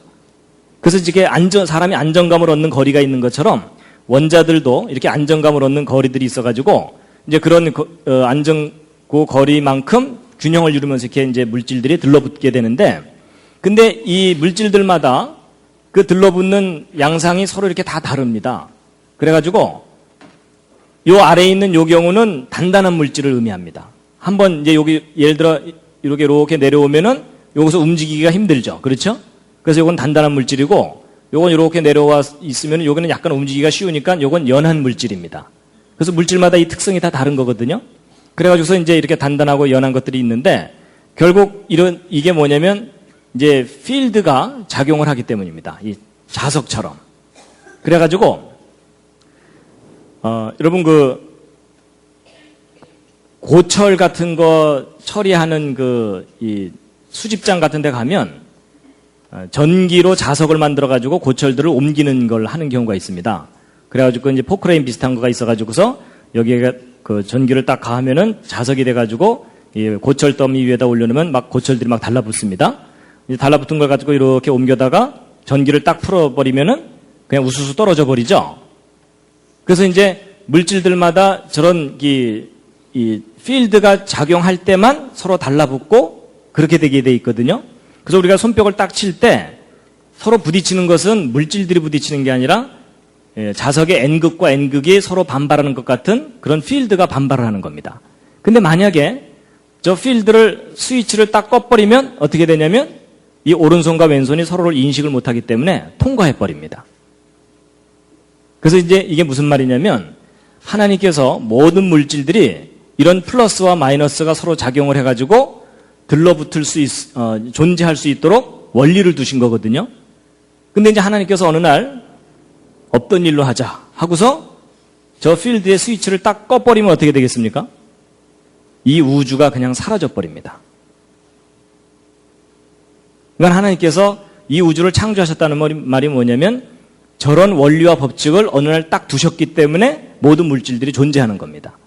그래서 이게 사람이 안정감을 얻는 거리가 있는 것처럼 원자들도 이렇게 안정감을 얻는 거리들이 있어가지고 이제 그런 안정고 거리만큼 균형을 이루면서 이렇게 이제 물질들이 들러붙게 되는데, 근데 이 물질들마다 그 들러붙는 양상이 서로 이렇게 다 다릅니다. 그래가지고 요 아래에 있는 요 경우는 단단한 물질을 의미합니다. 한번 이제 여기 예를 들어 이렇게 내려오면은 여기서 움직이기가 힘들죠. 그렇죠? 그래서 요건 단단한 물질이고 요건 이렇게 내려와 있으면 요거는 약간 움직이기가 쉬우니까 요건 연한 물질입니다. 그래서 물질마다 이 특성이 다 다른 거거든요. 그래가지고서 이제 이렇게 단단하고 연한 것들이 있는데 결국 이게 뭐냐면 이제 필드가 작용을 하기 때문입니다. 이 자석처럼. 그래가지고 여러분 고철 같은 거 처리하는 이 수집장 같은 데 가면 전기로 자석을 만들어가지고 고철들을 옮기는 걸 하는 경우가 있습니다. 그래가지고 이제 포크레인 비슷한 거가 있어가지고서 여기에 그 전기를 딱 가하면은 자석이 돼가지고 이 고철 더미 위에다 올려놓으면 막 고철들이 막 달라붙습니다. 이제 달라붙은 걸 가지고 이렇게 옮겨다가 전기를 딱 풀어버리면은 그냥 우수수 떨어져 버리죠. 그래서 이제 물질들마다 저런 이 필드가 작용할 때만 서로 달라붙고 그렇게 되게 돼 있거든요. 그래서 우리가 손뼉을 딱 칠 때 서로 부딪히는 것은 물질들이 부딪히는 게 아니라 자석의 N극과 N극이 서로 반발하는 것 같은 그런 필드가 반발을 하는 겁니다. 근데 만약에 저 필드를 스위치를 딱 꺼버리면 어떻게 되냐면 이 오른손과 왼손이 서로를 인식을 못하기 때문에 통과해버립니다. 그래서 이제 이게 무슨 말이냐면 하나님께서 모든 물질들이 이런 플러스와 마이너스가 서로 작용을 해가지고 들러붙을 존재할 수 있도록 원리를 두신 거거든요. 근데 이제 하나님께서 어느 날 없던 일로 하자 하고서 저 필드의 스위치를 딱 꺼버리면 어떻게 되겠습니까? 이 우주가 그냥 사라져버립니다. 그러니까 하나님께서 이 우주를 창조하셨다는 말이 뭐냐면 저런 원리와 법칙을 어느 날 딱 두셨기 때문에 모든 물질들이 존재하는 겁니다.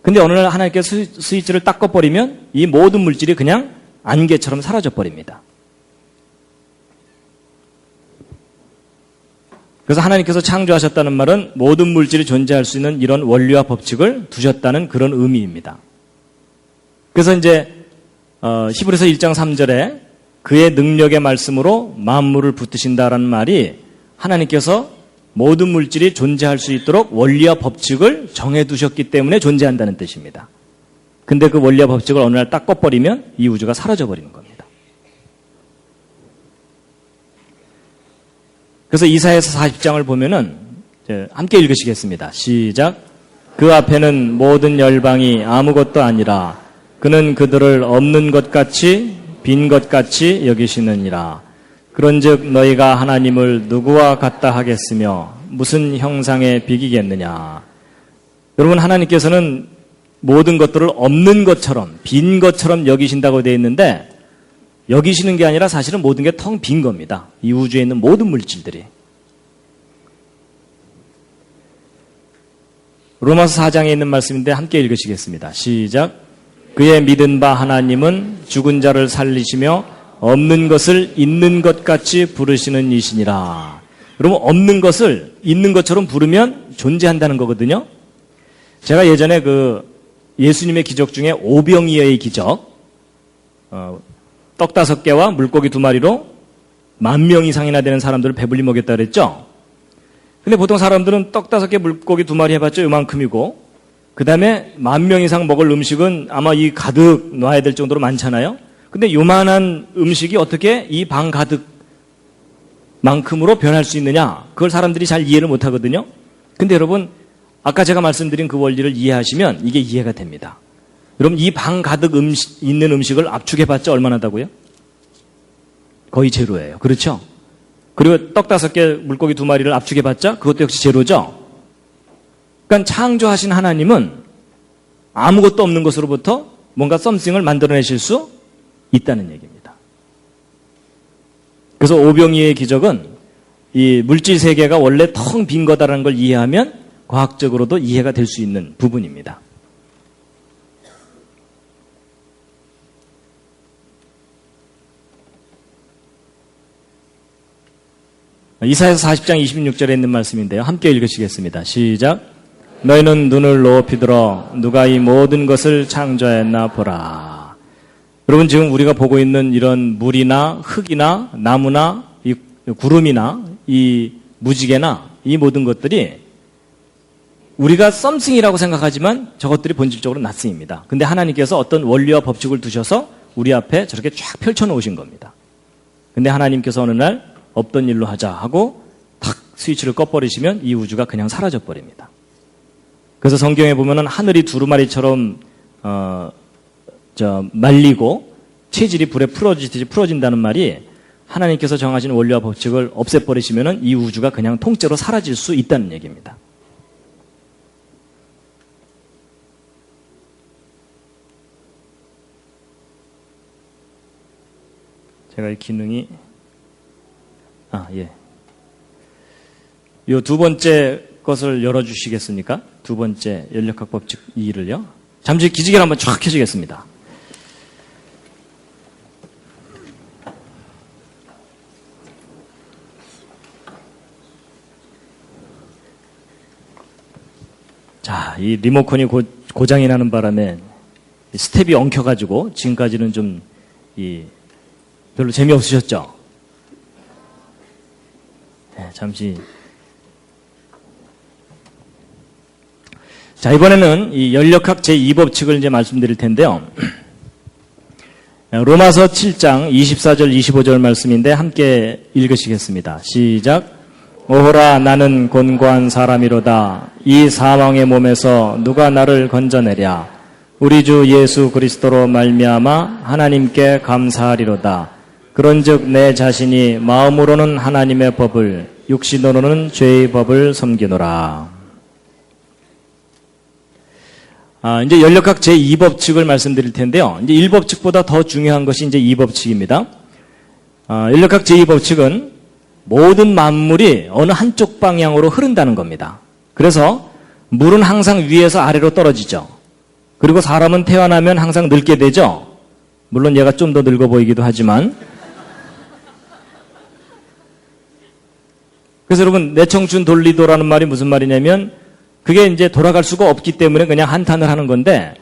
근데 어느 날 하나님께서 스위치를 딱 꺼버리면 이 모든 물질이 그냥 안개처럼 사라져버립니다. 그래서 하나님께서 창조하셨다는 말은 모든 물질이 존재할 수 있는 이런 원리와 법칙을 두셨다는 그런 의미입니다. 그래서 이제 히브리서 1장 3절에 그의 능력의 말씀으로 만물을 붙드신다라는 말이 하나님께서 모든 물질이 존재할 수 있도록 원리와 법칙을 정해두셨기 때문에 존재한다는 뜻입니다. 근데 그 원리와 법칙을 어느 날 딱 꺼버리면 이 우주가 사라져버리는 겁니다. 그래서 이사야서 40장을 보면은 함께 읽으시겠습니다. 시작. 그 앞에는 모든 열방이 아무것도 아니라 그는 그들을 없는 것 같이 빈 것 같이 여기시느니라. 그런즉 너희가 하나님을 누구와 같다 하겠으며 무슨 형상에 비기겠느냐. 여러분 하나님께서는 모든 것들을 없는 것처럼 빈 것처럼 여기신다고 되어 있는데 여기시는 게 아니라 사실은 모든 게 텅 빈 겁니다. 이 우주에 있는 모든 물질들이. 로마서 4장에 있는 말씀인데 함께 읽으시겠습니다. 시작. 그의 믿은 바 하나님은 죽은 자를 살리시며 없는 것을 있는 것 같이 부르시는 이시니라. 여러분 없는 것을 있는 것처럼 부르면 존재한다는 거거든요. 제가 예전에 예수님의 기적 중에 오병이어의 기적, 떡 5개와 물고기 2마리로 10,000명 이상이나 되는 사람들을 배불리 먹였다 그랬죠. 근데 보통 사람들은 떡 5개 물고기 2마리 해봤자 요만큼이고 그 다음에 10,000명 이상 먹을 음식은 아마 이 가득 놔야 될 정도로 많잖아요. 근데 요만한 음식이 어떻게 이 방 가득 만큼으로 변할 수 있느냐? 그걸 사람들이 잘 이해를 못 하거든요. 근데 여러분, 아까 제가 말씀드린 그 원리를 이해하시면 이게 이해가 됩니다. 여러분, 이 방 가득 있는 음식을 압축해봤자 얼마나 하다고요? 거의 제로예요. 그렇죠? 그리고 떡 5개, 물고기 2마리를 압축해봤자 그것도 역시 제로죠? 그러니까 창조하신 하나님은 아무것도 없는 것으로부터 뭔가 썸씽을 만들어내실 수 있다는 얘기입니다. 그래서 오병이의 기적은 이 물질 세계가 원래 텅 빈 거다라는 걸 이해하면 과학적으로도 이해가 될 수 있는 부분입니다. 이사야서 40장 26절에 있는 말씀인데요. 함께 읽으시겠습니다. 시작. 너희는 눈을 높이 들어 누가 이 모든 것을 창조했나 보라. 여러분, 지금 우리가 보고 있는 이런 물이나 흙이나 나무나 이 구름이나 이 무지개나 이 모든 것들이 우리가 썸씽이라고 생각하지만 저것들이 본질적으로 낫승입니다. 근데 하나님께서 어떤 원리와 법칙을 두셔서 우리 앞에 저렇게 쫙 펼쳐놓으신 겁니다. 근데 하나님께서 어느 날 없던 일로 하자 하고 탁 스위치를 꺼버리시면 이 우주가 그냥 사라져버립니다. 그래서 성경에 보면은 하늘이 두루마리처럼 말리고 체질이 불에 풀어지듯이 풀어진다는 말이 하나님께서 정하신 원리와 법칙을 없애버리시면은 이 우주가 그냥 통째로 사라질 수 있다는 얘기입니다. 제가 이 기능이 예. 요 두 번째 것을 열어주시겠습니까? 두 번째 연력학 법칙 2를요. 잠시 기지개를 한번 쫙 켜주겠습니다. 자, 이 리모컨이 고장이 나는 바람에 스텝이 엉켜가지고 지금까지는 좀 별로 재미없으셨죠? 네, 잠시. 자, 이번에는 이 연력학 제2법칙을 이제 말씀드릴 텐데요. 로마서 7장 24절 25절 말씀인데 함께 읽으시겠습니다. 시작. 오호라 나는 곤고한 사람이로다. 이 사망의 몸에서 누가 나를 건져내랴. 우리 주 예수 그리스도로 말미암아 하나님께 감사하리로다. 그런즉 내 자신이 마음으로는 하나님의 법을 육신으로는 죄의 법을 섬기노라. 이제 연력학 제2법칙을 말씀드릴 텐데요. 이제 1법칙보다 더 중요한 것이 이제 2법칙입니다. 연력학 제2법칙은 모든 만물이 어느 한쪽 방향으로 흐른다는 겁니다. 그래서 물은 항상 위에서 아래로 떨어지죠. 그리고 사람은 태어나면 항상 늙게 되죠. 물론 얘가 좀 더 늙어 보이기도 하지만. 그래서 여러분, 내 청춘 돌리도라는 말이 무슨 말이냐면 그게 이제 돌아갈 수가 없기 때문에 그냥 한탄을 하는 건데,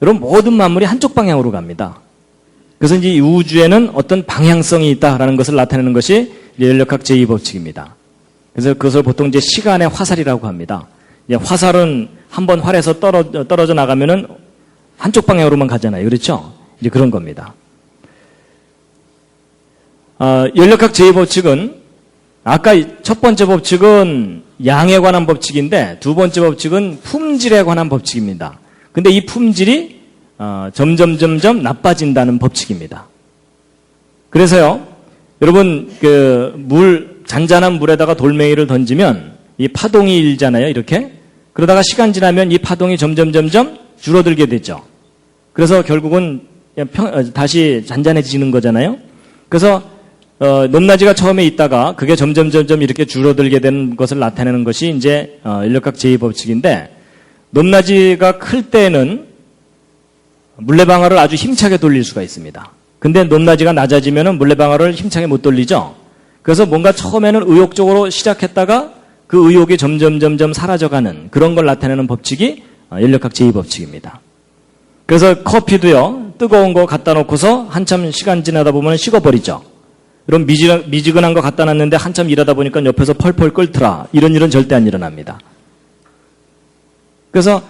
여러분, 모든 만물이 한쪽 방향으로 갑니다. 그래서 이제 이 우주에는 어떤 방향성이 있다라는 것을 나타내는 것이 연력학 제2법칙입니다. 그래서 그것을 보통 이제 시간의 화살이라고 합니다. 이제 화살은 한번 활에서 떨어져 나가면은 한쪽 방향으로만 가잖아요. 그렇죠? 이제 그런 겁니다. 연력학 제2법칙은 아까 첫 번째 법칙은 양에 관한 법칙인데 두 번째 법칙은 품질에 관한 법칙입니다. 근데 이 품질이 점점 나빠진다는 법칙입니다. 그래서요, 여러분, 잔잔한 물에다가 돌멩이를 던지면 이 파동이 일잖아요, 이렇게. 그러다가 시간 지나면 이 파동이 점점 줄어들게 되죠. 그래서 결국은 다시 잔잔해지는 거잖아요. 그래서 높낮이가 처음에 있다가 그게 점점 이렇게 줄어들게 되는 것을 나타내는 것이 이제 연력학 제2법칙인데, 높낮이가 클 때는 물레방아를 아주 힘차게 돌릴 수가 있습니다. 근데 높낮이가 낮아지면은 물레방아를 힘차게 못 돌리죠. 그래서 뭔가 처음에는 의욕적으로 시작했다가 그 의욕이 점점 사라져가는 그런 걸 나타내는 법칙이 연력학 제2법칙입니다. 그래서 커피도요, 뜨거운 거 갖다 놓고서 한참 시간 지나다 보면 식어버리죠. 이런 미지근한 거 갖다 놨는데 한참 일하다 보니까 옆에서 펄펄 끓더라. 이런 일은 절대 안 일어납니다. 그래서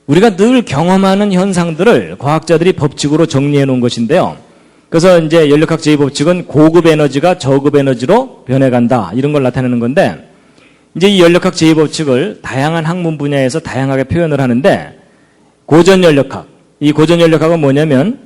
우리가 늘 경험하는 현상들을 과학자들이 법칙으로 정리해 놓은 것인데요. 그래서 이제 연력학 제2법칙은 고급 에너지가 저급 에너지로 변해간다. 이런 걸 나타내는 건데, 이제 이 연력학 제2법칙을 다양한 학문 분야에서 다양하게 표현을 하는데, 고전연력학. 이 고전연력학은 뭐냐면,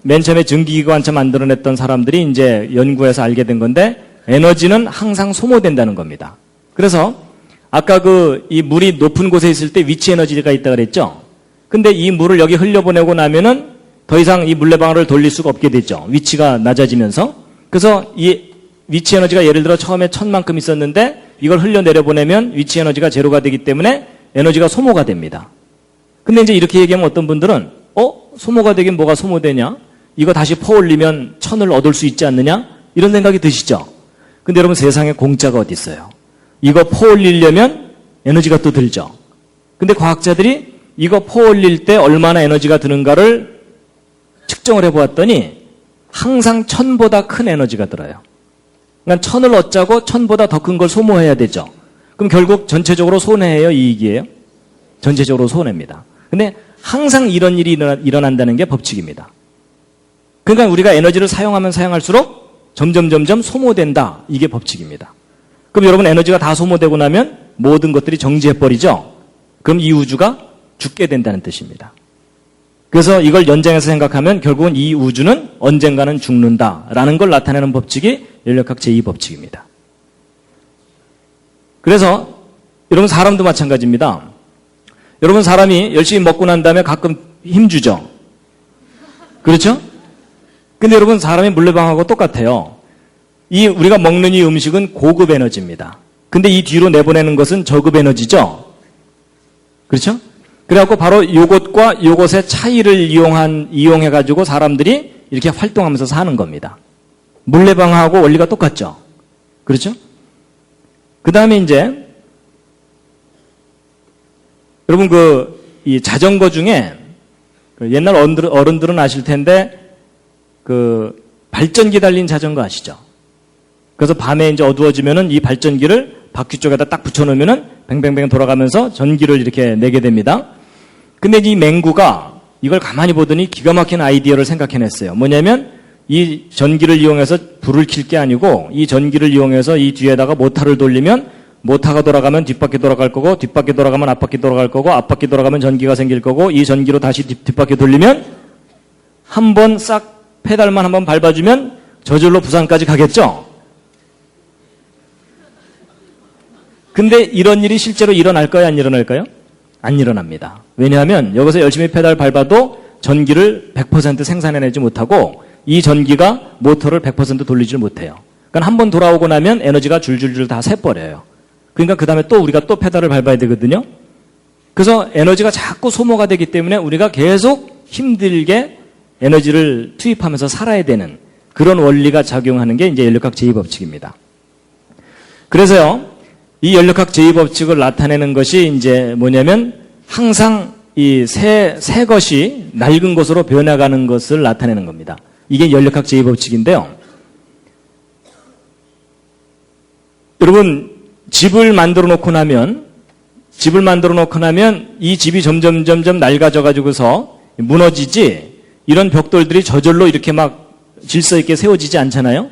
맨 처음에 증기기관차 만들어냈던 사람들이 이제 연구해서 알게 된 건데, 에너지는 항상 소모된다는 겁니다. 그래서, 아까 이 물이 높은 곳에 있을 때 위치 에너지가 있다 그랬죠? 근데 이 물을 여기 흘려보내고 나면은 더 이상 이 물레방아를 돌릴 수가 없게 됐죠. 위치가 낮아지면서. 그래서 이 위치 에너지가 예를 들어 처음에 1000만큼 있었는데 이걸 흘려내려보내면 위치 에너지가 제로가 되기 때문에 에너지가 소모가 됩니다. 근데 이제 이렇게 얘기하면 어떤 분들은 소모가 되긴 뭐가 소모되냐? 이거 다시 퍼올리면 1000을 얻을 수 있지 않느냐? 이런 생각이 드시죠? 근데 여러분 세상에 공짜가 어디 있어요? 이거 퍼올리려면 에너지가 또 들죠. 근데 과학자들이 이거 퍼올릴 때 얼마나 에너지가 드는가를 측정을 해보았더니 항상 1000보다 큰 에너지가 들어요. 그러니까 1000을 얻자고 1000보다 더 큰 걸 소모해야 되죠. 그럼 결국 전체적으로 손해예요, 이익이에요? 전체적으로 손해입니다. 근데 항상 이런 일이 일어난다는 게 법칙입니다. 그러니까 우리가 에너지를 사용하면 사용할수록 점점 소모된다. 이게 법칙입니다. 그럼 여러분 에너지가 다 소모되고 나면 모든 것들이 정지해버리죠? 그럼 이 우주가 죽게 된다는 뜻입니다. 그래서 이걸 연장해서 생각하면 결국은 이 우주는 언젠가는 죽는다라는 걸 나타내는 법칙이 연력학 제2법칙입니다. 그래서 여러분 사람도 마찬가지입니다. 여러분 사람이 열심히 먹고 난 다음에 가끔 힘주죠. 그렇죠? 근데 여러분 사람이 물레방아하고 똑같아요. 우리가 먹는 이 음식은 고급 에너지입니다. 근데 이 뒤로 내보내는 것은 저급 에너지죠? 그렇죠? 그래갖고 바로 요것과 요것의 차이를 이용해가지고 사람들이 이렇게 활동하면서 사는 겁니다. 물레방아하고 원리가 똑같죠? 그렇죠? 그 다음에 이제, 여러분 이 자전거 중에 옛날 어른들은 아실 텐데 발전기 달린 자전거 아시죠? 그래서 밤에 이제 어두워지면은 이 발전기를 바퀴 쪽에다 딱 붙여놓으면은 뱅뱅뱅 돌아가면서 전기를 이렇게 내게 됩니다. 근데 이 맹구가 이걸 가만히 보더니 기가 막힌 아이디어를 생각해냈어요. 뭐냐면 이 전기를 이용해서 불을 킬 게 아니고 이 전기를 이용해서 이 뒤에다가 모터를 돌리면 모터가 돌아가면 뒷바퀴 돌아갈 거고 뒷바퀴 돌아가면 앞바퀴 돌아갈 거고 앞바퀴 돌아가면 전기가 생길 거고 이 전기로 다시 뒷바퀴 돌리면 한 번 싹 페달만 한번 밟아주면 저절로 부산까지 가겠죠? 근데 이런 일이 실제로 일어날까요? 안 일어날까요? 안 일어납니다. 왜냐하면 여기서 열심히 페달 밟아도 전기를 100% 생산해내지 못하고 이 전기가 모터를 100% 돌리질 못해요. 그러니까 한 번 돌아오고 나면 에너지가 줄줄줄 다 새버려요. 그러니까 그 다음에 또 우리가 또 페달을 밟아야 되거든요. 그래서 에너지가 자꾸 소모가 되기 때문에 우리가 계속 힘들게 에너지를 투입하면서 살아야 되는 그런 원리가 작용하는 게 이제 연력학 제2법칙입니다. 그래서요, 이 연력학 제2법칙을 나타내는 것이 이제 뭐냐면 항상 이 새 것이 낡은 것으로 변해가는 것을 나타내는 겁니다. 이게 연력학 제2법칙인데요. 여러분, 집을 만들어 놓고 나면 이 집이 점점 낡아져 가지고서 무너지지 이런 벽돌들이 저절로 이렇게 막 질서 있게 세워지지 않잖아요.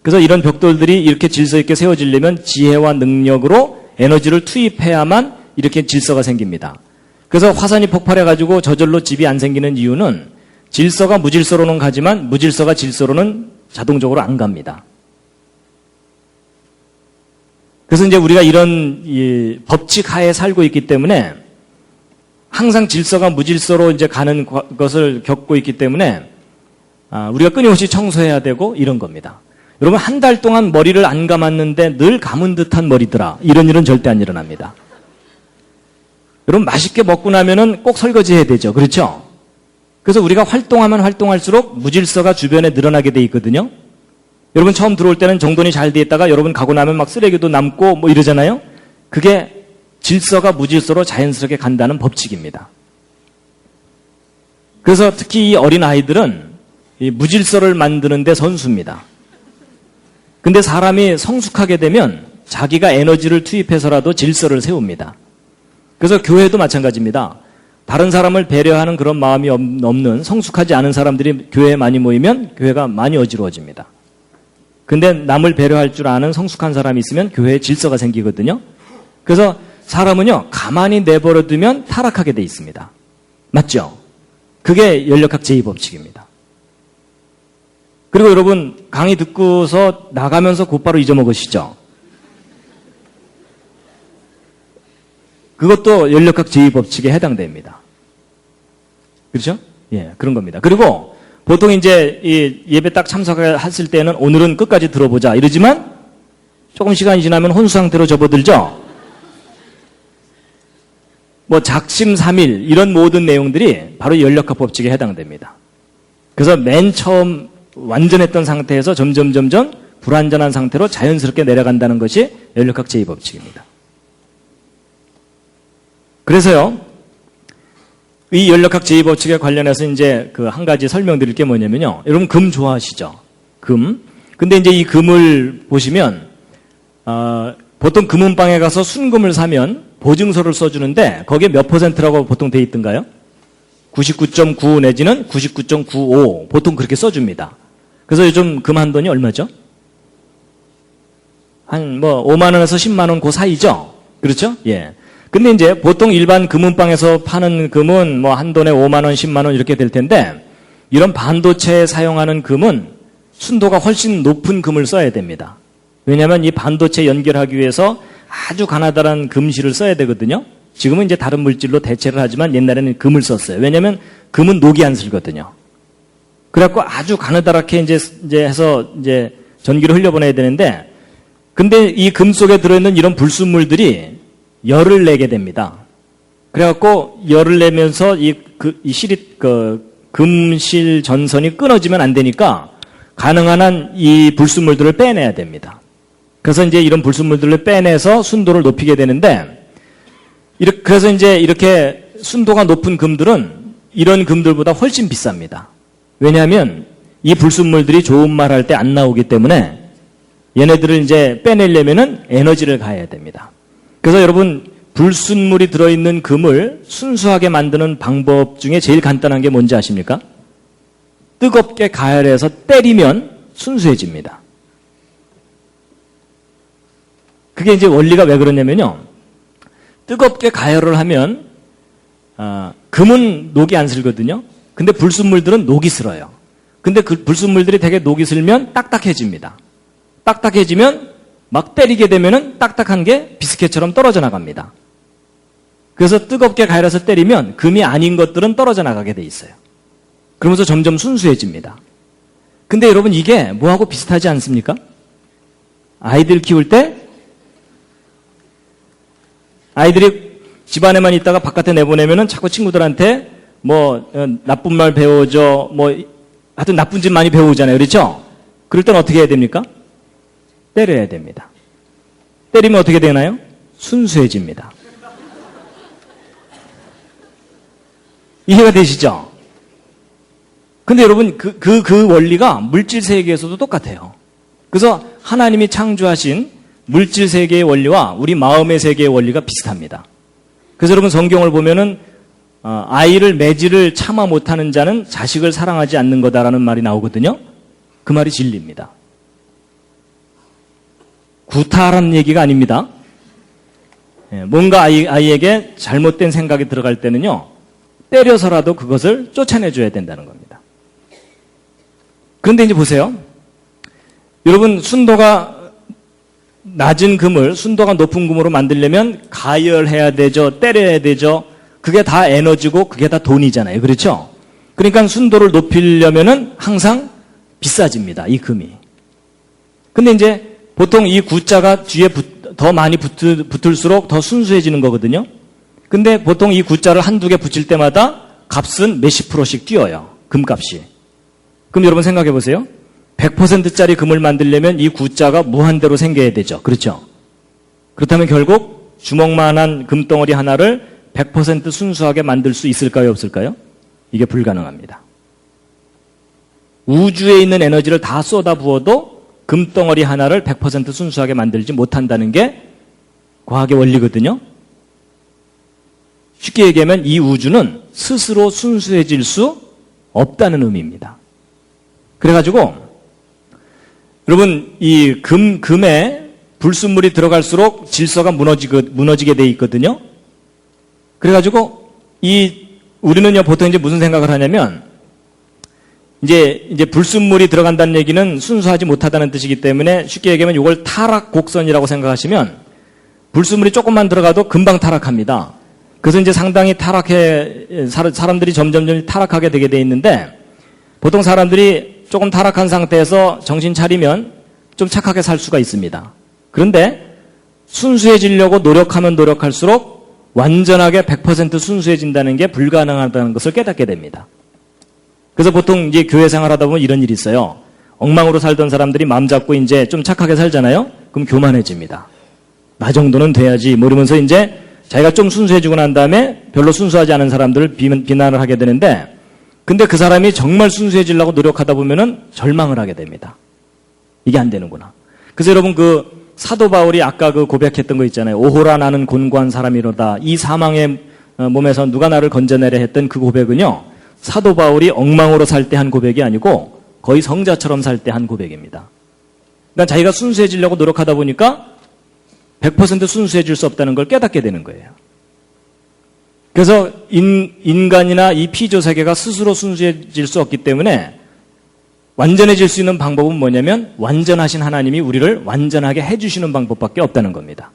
그래서 이런 벽돌들이 이렇게 질서 있게 세워지려면 지혜와 능력으로 에너지를 투입해야만 이렇게 질서가 생깁니다. 그래서 화산이 폭발해가지고 저절로 집이 안 생기는 이유는 질서가 무질서로는 가지만 무질서가 질서로는 자동적으로 안 갑니다. 그래서 이제 우리가 이런 법칙 하에 살고 있기 때문에 항상 질서가 무질서로 이제 가는 것을 겪고 있기 때문에 우리가 끊임없이 청소해야 되고 이런 겁니다. 여러분 한 달 동안 머리를 안 감았는데 늘 감은 듯한 머리더라. 이런 일은 절대 안 일어납니다. 여러분 맛있게 먹고 나면은 꼭 설거지 해야 되죠. 그렇죠? 그래서 우리가 활동하면 활동할수록 무질서가 주변에 늘어나게 돼 있거든요. 여러분 처음 들어올 때는 정돈이 잘 돼 있다가 여러분 가고 나면 막 쓰레기도 남고 뭐 이러잖아요. 그게 질서가 무질서로 자연스럽게 간다는 법칙입니다. 그래서 특히 이 어린 아이들은 이 무질서를 만드는 데 선수입니다. 근데 사람이 성숙하게 되면 자기가 에너지를 투입해서라도 질서를 세웁니다. 그래서 교회도 마찬가지입니다. 다른 사람을 배려하는 그런 마음이 없는 성숙하지 않은 사람들이 교회에 많이 모이면 교회가 많이 어지러워집니다. 근데 남을 배려할 줄 아는 성숙한 사람이 있으면 교회에 질서가 생기거든요. 그래서 사람은요, 가만히 내버려두면 타락하게 돼 있습니다. 맞죠? 그게 연력학 제2법칙입니다. 그리고 여러분, 강의 듣고서 나가면서 곧바로 잊어먹으시죠? 그것도 연력학 제2법칙에 해당됩니다. 그렇죠? 예, 그런 겁니다. 그리고 보통 이제 이 예배 딱 참석했을 때는 오늘은 끝까지 들어보자 이러지만 조금 시간이 지나면 혼수 상태로 접어들죠? 뭐 작심삼일 이런 모든 내용들이 바로 연력학 법칙에 해당됩니다. 그래서 맨 처음 완전했던 상태에서 점점 불완전한 상태로 자연스럽게 내려간다는 것이 연력학 제2법칙입니다. 그래서요, 이 연력학 제2법칙에 관련해서 이제 그 한 가지 설명드릴 게 뭐냐면요. 여러분 금 좋아하시죠? 금. 근데 이제 이 금을 보시면, 보통 금은방에 가서 순금을 사면 보증서를 써주는데 거기에 몇 %라고 보통 돼 있던가요? 99.9 내지는 99.95 보통 그렇게 써줍니다. 그래서 요즘 금 한 돈이 얼마죠? 한 뭐 5만 원에서 10만 원 그 사이죠? 그렇죠? 예. 근데 이제 보통 일반 금은방에서 파는 금은 뭐 한 돈에 5만 원, 10만 원 이렇게 될 텐데 이런 반도체에 사용하는 금은 순도가 훨씬 높은 금을 써야 됩니다. 왜냐하면 이 반도체 연결하기 위해서 아주 가나다란 금실을 써야 되거든요. 지금은 이제 다른 물질로 대체를 하지만 옛날에는 금을 썼어요. 왜냐하면 금은 녹이 안 슬거든요. 그래갖고 아주 가느다랗게 이제 해서 이제 전기를 흘려보내야 되는데, 근데 이 금 속에 들어있는 이런 불순물들이 열을 내게 됩니다. 그래갖고 열을 내면서 금실 전선이 끊어지면 안 되니까 가능한 한 이 불순물들을 빼내야 됩니다. 그래서 이제 이런 불순물들을 빼내서 순도를 높이게 되는데, 그래서 이제 이렇게 순도가 높은 금들은 이런 금들보다 훨씬 비쌉니다. 왜냐하면 이 불순물들이 좋은 말 할 때 안 나오기 때문에 얘네들을 이제 빼내려면은 에너지를 가해야 됩니다. 그래서 여러분, 불순물이 들어있는 금을 순수하게 만드는 방법 중에 제일 간단한 게 뭔지 아십니까? 뜨겁게 가열해서 때리면 순수해집니다. 그게 이제 원리가 왜 그러냐면요. 뜨겁게 가열을 하면 금은 녹이 안 슬거든요. 근데 불순물들은 녹이 슬어요. 근데 그 불순물들이 되게 녹이 슬면 딱딱해집니다. 딱딱해지면 막 때리게 되면은 딱딱한 게 비스켓처럼 떨어져 나갑니다. 그래서 뜨겁게 가열해서 때리면 금이 아닌 것들은 떨어져 나가게 돼 있어요. 그러면서 점점 순수해집니다. 근데 여러분 이게 뭐하고 비슷하지 않습니까? 아이들 키울 때 아이들이 집안에만 있다가 바깥에 내보내면은 자꾸 친구들한테 뭐 나쁜 말 배워줘, 뭐 하여튼 나쁜 짓 많이 배우잖아요. 그렇죠? 그럴 땐 어떻게 해야 됩니까? 때려야 됩니다. 때리면 어떻게 되나요? 순수해집니다. 이해가 되시죠? 근데 여러분 그 원리가 물질 세계에서도 똑같아요. 그래서 하나님이 창조하신 물질 세계의 원리와 우리 마음의 세계의 원리가 비슷합니다. 그래서 여러분 성경을 보면은 아이를 매질을 참아 못하는 자는 자식을 사랑하지 않는 거다라는 말이 나오거든요. 그 말이 진리입니다. 구타라는 얘기가 아닙니다. 뭔가 아이에게 잘못된 생각이 들어갈 때는요, 때려서라도 그것을 쫓아내줘야 된다는 겁니다. 그런데 이제 보세요. 여러분, 순도가 낮은 금을 순도가 높은 금으로 만들려면 가열해야 되죠. 때려야 되죠. 그게 다 에너지고 그게 다 돈이잖아요. 그렇죠? 그러니까 순도를 높이려면은 항상 비싸집니다. 이 금이. 근데 이제 보통 이 구자가 뒤에 더 많이 붙을수록 더 순수해지는 거거든요. 근데 보통 이 구자를 한두 개 붙일 때마다 값은 몇십 %씩 뛰어요. 금값이. 그럼 여러분 생각해 보세요. 100%짜리 금을 만들려면 이 구자가 무한대로 생겨야 되죠. 그렇죠? 그렇다면 결국 주먹만한 금덩어리 하나를 100% 순수하게 만들 수 있을까요? 없을까요? 이게 불가능합니다. 우주에 있는 에너지를 다 쏟아부어도 금덩어리 하나를 100% 순수하게 만들지 못한다는 게 과학의 원리거든요. 쉽게 얘기하면 이 우주는 스스로 순수해질 수 없다는 의미입니다. 그래가지고 여러분 이 금에 불순물이 들어갈수록 질서가 무너지게 돼 있거든요. 그래가지고 우리는요 보통 이제 무슨 생각을 하냐면 이제 불순물이 들어간다는 얘기는 순수하지 못하다는 뜻이기 때문에 쉽게 얘기하면 이걸 타락 곡선이라고 생각하시면 불순물이 조금만 들어가도 금방 타락합니다. 그래서 이제 상당히 사람들이 점점 타락하게 되게 돼 있는데 보통 사람들이 조금 타락한 상태에서 정신 차리면 좀 착하게 살 수가 있습니다. 그런데 순수해지려고 노력하면 노력할수록 완전하게 100% 순수해진다는 게 불가능하다는 것을 깨닫게 됩니다. 그래서 보통 이제 교회 생활하다 보면 이런 일이 있어요. 엉망으로 살던 사람들이 마음 잡고 이제 좀 착하게 살잖아요? 그럼 교만해집니다. 나 정도는 돼야지 모르면서 이제 자기가 좀 순수해지고 난 다음에 별로 순수하지 않은 사람들을 비난을 하게 되는데 근데 그 사람이 정말 순수해지려고 노력하다 보면은 절망을 하게 됩니다. 이게 안 되는구나. 그래서 여러분 그 사도 바울이 아까 그 고백했던 거 있잖아요. 오호라 나는 곤고한 사람이로다. 이 사망의 몸에서 누가 나를 건져내려 했던 그 고백은요. 사도 바울이 엉망으로 살 때 한 고백이 아니고 거의 성자처럼 살 때 한 고백입니다. 그러니까 자기가 순수해지려고 노력하다 보니까 100% 순수해질 수 없다는 걸 깨닫게 되는 거예요. 그래서 인간이나 이 피조 세계가 스스로 순수해질 수 없기 때문에 완전해질 수 있는 방법은 뭐냐면 완전하신 하나님이 우리를 완전하게 해주시는 방법밖에 없다는 겁니다.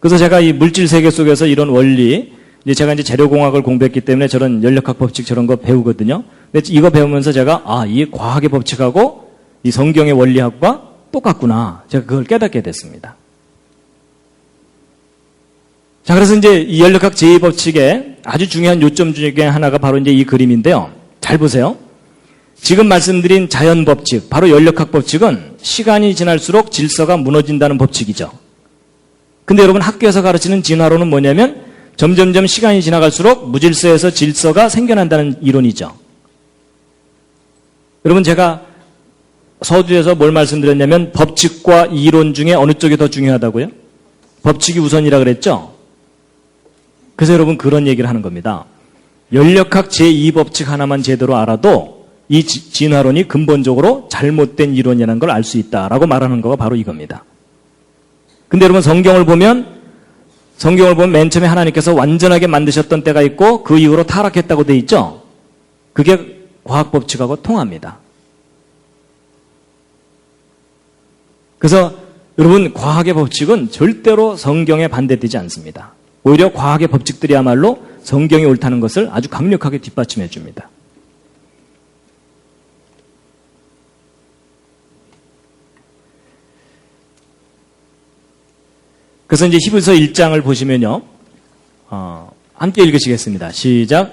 그래서 제가 이 물질 세계 속에서 이런 원리, 제가 이제 재료공학을 공부했기 때문에 저런 연력학 법칙 저런 거 배우거든요. 근데 이거 배우면서 제가 이 과학의 법칙하고 이 성경의 원리학과 똑같구나. 제가 그걸 깨닫게 됐습니다. 자, 그래서 이제 이 연력학 제2법칙의 아주 중요한 요점 중에 하나가 바로 이제 이 그림인데요. 잘 보세요. 지금 말씀드린 자연 법칙, 바로 연력학 법칙은 시간이 지날수록 질서가 무너진다는 법칙이죠. 근데 여러분 학교에서 가르치는 진화론은 뭐냐면 점점점 시간이 지나갈수록 무질서에서 질서가 생겨난다는 이론이죠. 여러분 제가 서두에서 뭘 말씀드렸냐면 법칙과 이론 중에 어느 쪽이 더 중요하다고요? 법칙이 우선이라 그랬죠? 그래서 여러분 그런 얘기를 하는 겁니다. 연력학 제2법칙 하나만 제대로 알아도 이 진화론이 근본적으로 잘못된 이론이라는 걸 알 수 있다라고 말하는 거가 바로 이겁니다. 근데 여러분 성경을 보면 맨 처음에 하나님께서 완전하게 만드셨던 때가 있고 그 이후로 타락했다고 돼 있죠? 그게 과학법칙하고 통합니다. 그래서 여러분 과학의 법칙은 절대로 성경에 반대되지 않습니다. 오히려 과학의 법칙들이야말로 성경이 옳다는 것을 아주 강력하게 뒷받침해 줍니다. 그래서 이제 히브리서 1장을 보시면요. 함께 읽으시겠습니다. 시작.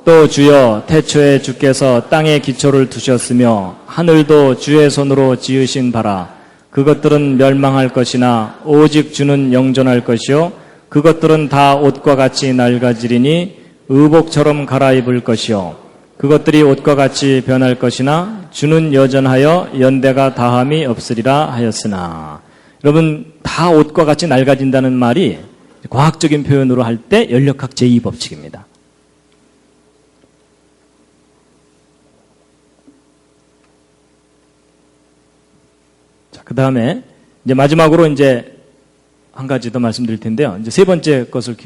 또 주여 태초에 주께서 땅에 기초를 두셨으며 하늘도 주의 손으로 지으신 바라. 그것들은 멸망할 것이나 오직 주는 영존할 것이요 그것들은 다 옷과 같이 낡아지리니 의복처럼 갈아입을 것이요 그것들이 옷과 같이 변할 것이나 주는 여전하여 연대가 다함이 없으리라 하였으나. 여러분 다 옷과 같이 낡아진다는 말이 과학적인 표현으로 할 때 연력학 제2법칙입니다. 자, 그 다음에 이제 마지막으로 이제 한 가지 더 말씀드릴 텐데요. 이제 세 번째 것을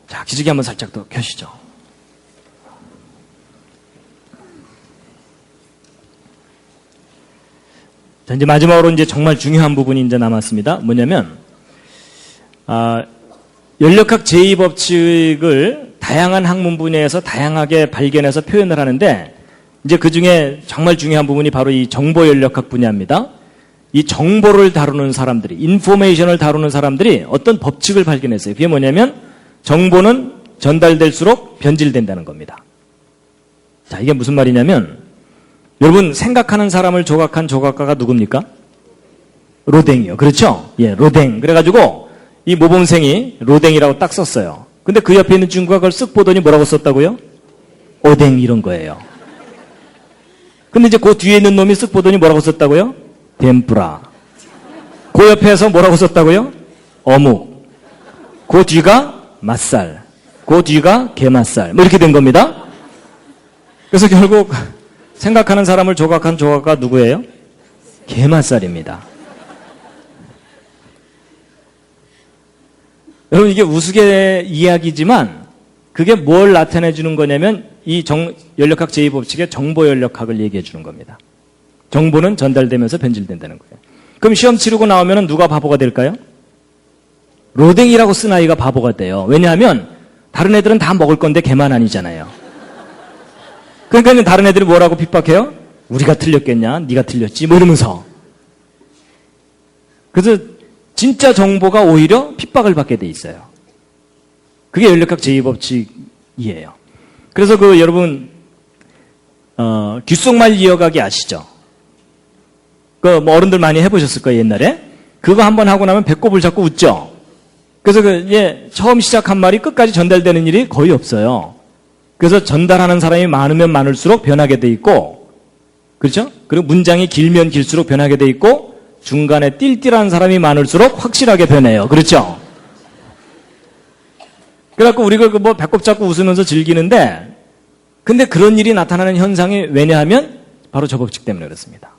자, 기저귀 한번 살짝 더 켜시죠. 자, 이제 마지막으로 이제 정말 중요한 부분이 이제 남았습니다. 뭐냐면, 연력학 제2법칙을 다양한 학문 분야에서 다양하게 발견해서 표현을 하는데, 이제 그 중에 정말 중요한 부분이 바로 이 정보 연력학 분야입니다. 이 정보를 다루는 사람들이, 인포메이션을 다루는 사람들이 어떤 법칙을 발견했어요. 그게 뭐냐면, 정보는 전달될수록 변질된다는 겁니다. 자, 이게 무슨 말이냐면, 여러분 생각하는 사람을 조각한 조각가가 누굽니까? 로댕이요. 그렇죠? 예, 로댕. 그래가지고 이 모범생이 로댕이라고 딱 썼어요. 근데 그 옆에 있는 친구가 그걸 쓱 보더니 뭐라고 썼다고요? 오댕 이런 거예요. 근데 이제 그 뒤에 있는 놈이 쓱 보더니 뭐라고 썼다고요? 덴뿌라. 그 옆에서 뭐라고 썼다고요? 어묵. 그 뒤가 맛살. 그 뒤가 게맛살. 뭐 이렇게 된 겁니다. 그래서 결국 생각하는 사람을 조각한 조각가 누구예요? 게맛살입니다. 여러분 이게 우스개 이야기지만 그게 뭘 나타내 주는 거냐면 이 연력학 제2법칙의 정보 연력학을 얘기해 주는 겁니다. 정보는 전달되면서 변질된다는 거예요. 그럼 시험 치르고 나오면 누가 바보가 될까요? 로댕이라고 쓴 아이가 바보가 돼요. 왜냐하면 다른 애들은 다 먹을 건데 걔만 아니잖아요. 그러니까 다른 애들이 뭐라고 핍박해요? 우리가 틀렸겠냐? 네가 틀렸지? 뭐 이러면서. 그래서 진짜 정보가 오히려 핍박을 받게 돼 있어요. 그게 연력학 제2법칙이에요. 그래서 그 여러분 귓속말 이어가기 아시죠? 그 뭐 어른들 많이 해보셨을 거예요 옛날에. 그거 한번 하고 나면 배꼽을 잡고 웃죠. 그래서 처음 시작한 말이 끝까지 전달되는 일이 거의 없어요. 그래서 전달하는 사람이 많으면 많을수록 변하게 돼 있고, 그렇죠? 그리고 문장이 길면 길수록 변하게 돼 있고, 중간에 띨띨한 사람이 많을수록 확실하게 변해요. 그렇죠? 그래갖고 우리가 뭐 배꼽 잡고 웃으면서 즐기는데, 근데 그런 일이 나타나는 현상이 왜냐하면 바로 저 법칙 때문에 그렇습니다.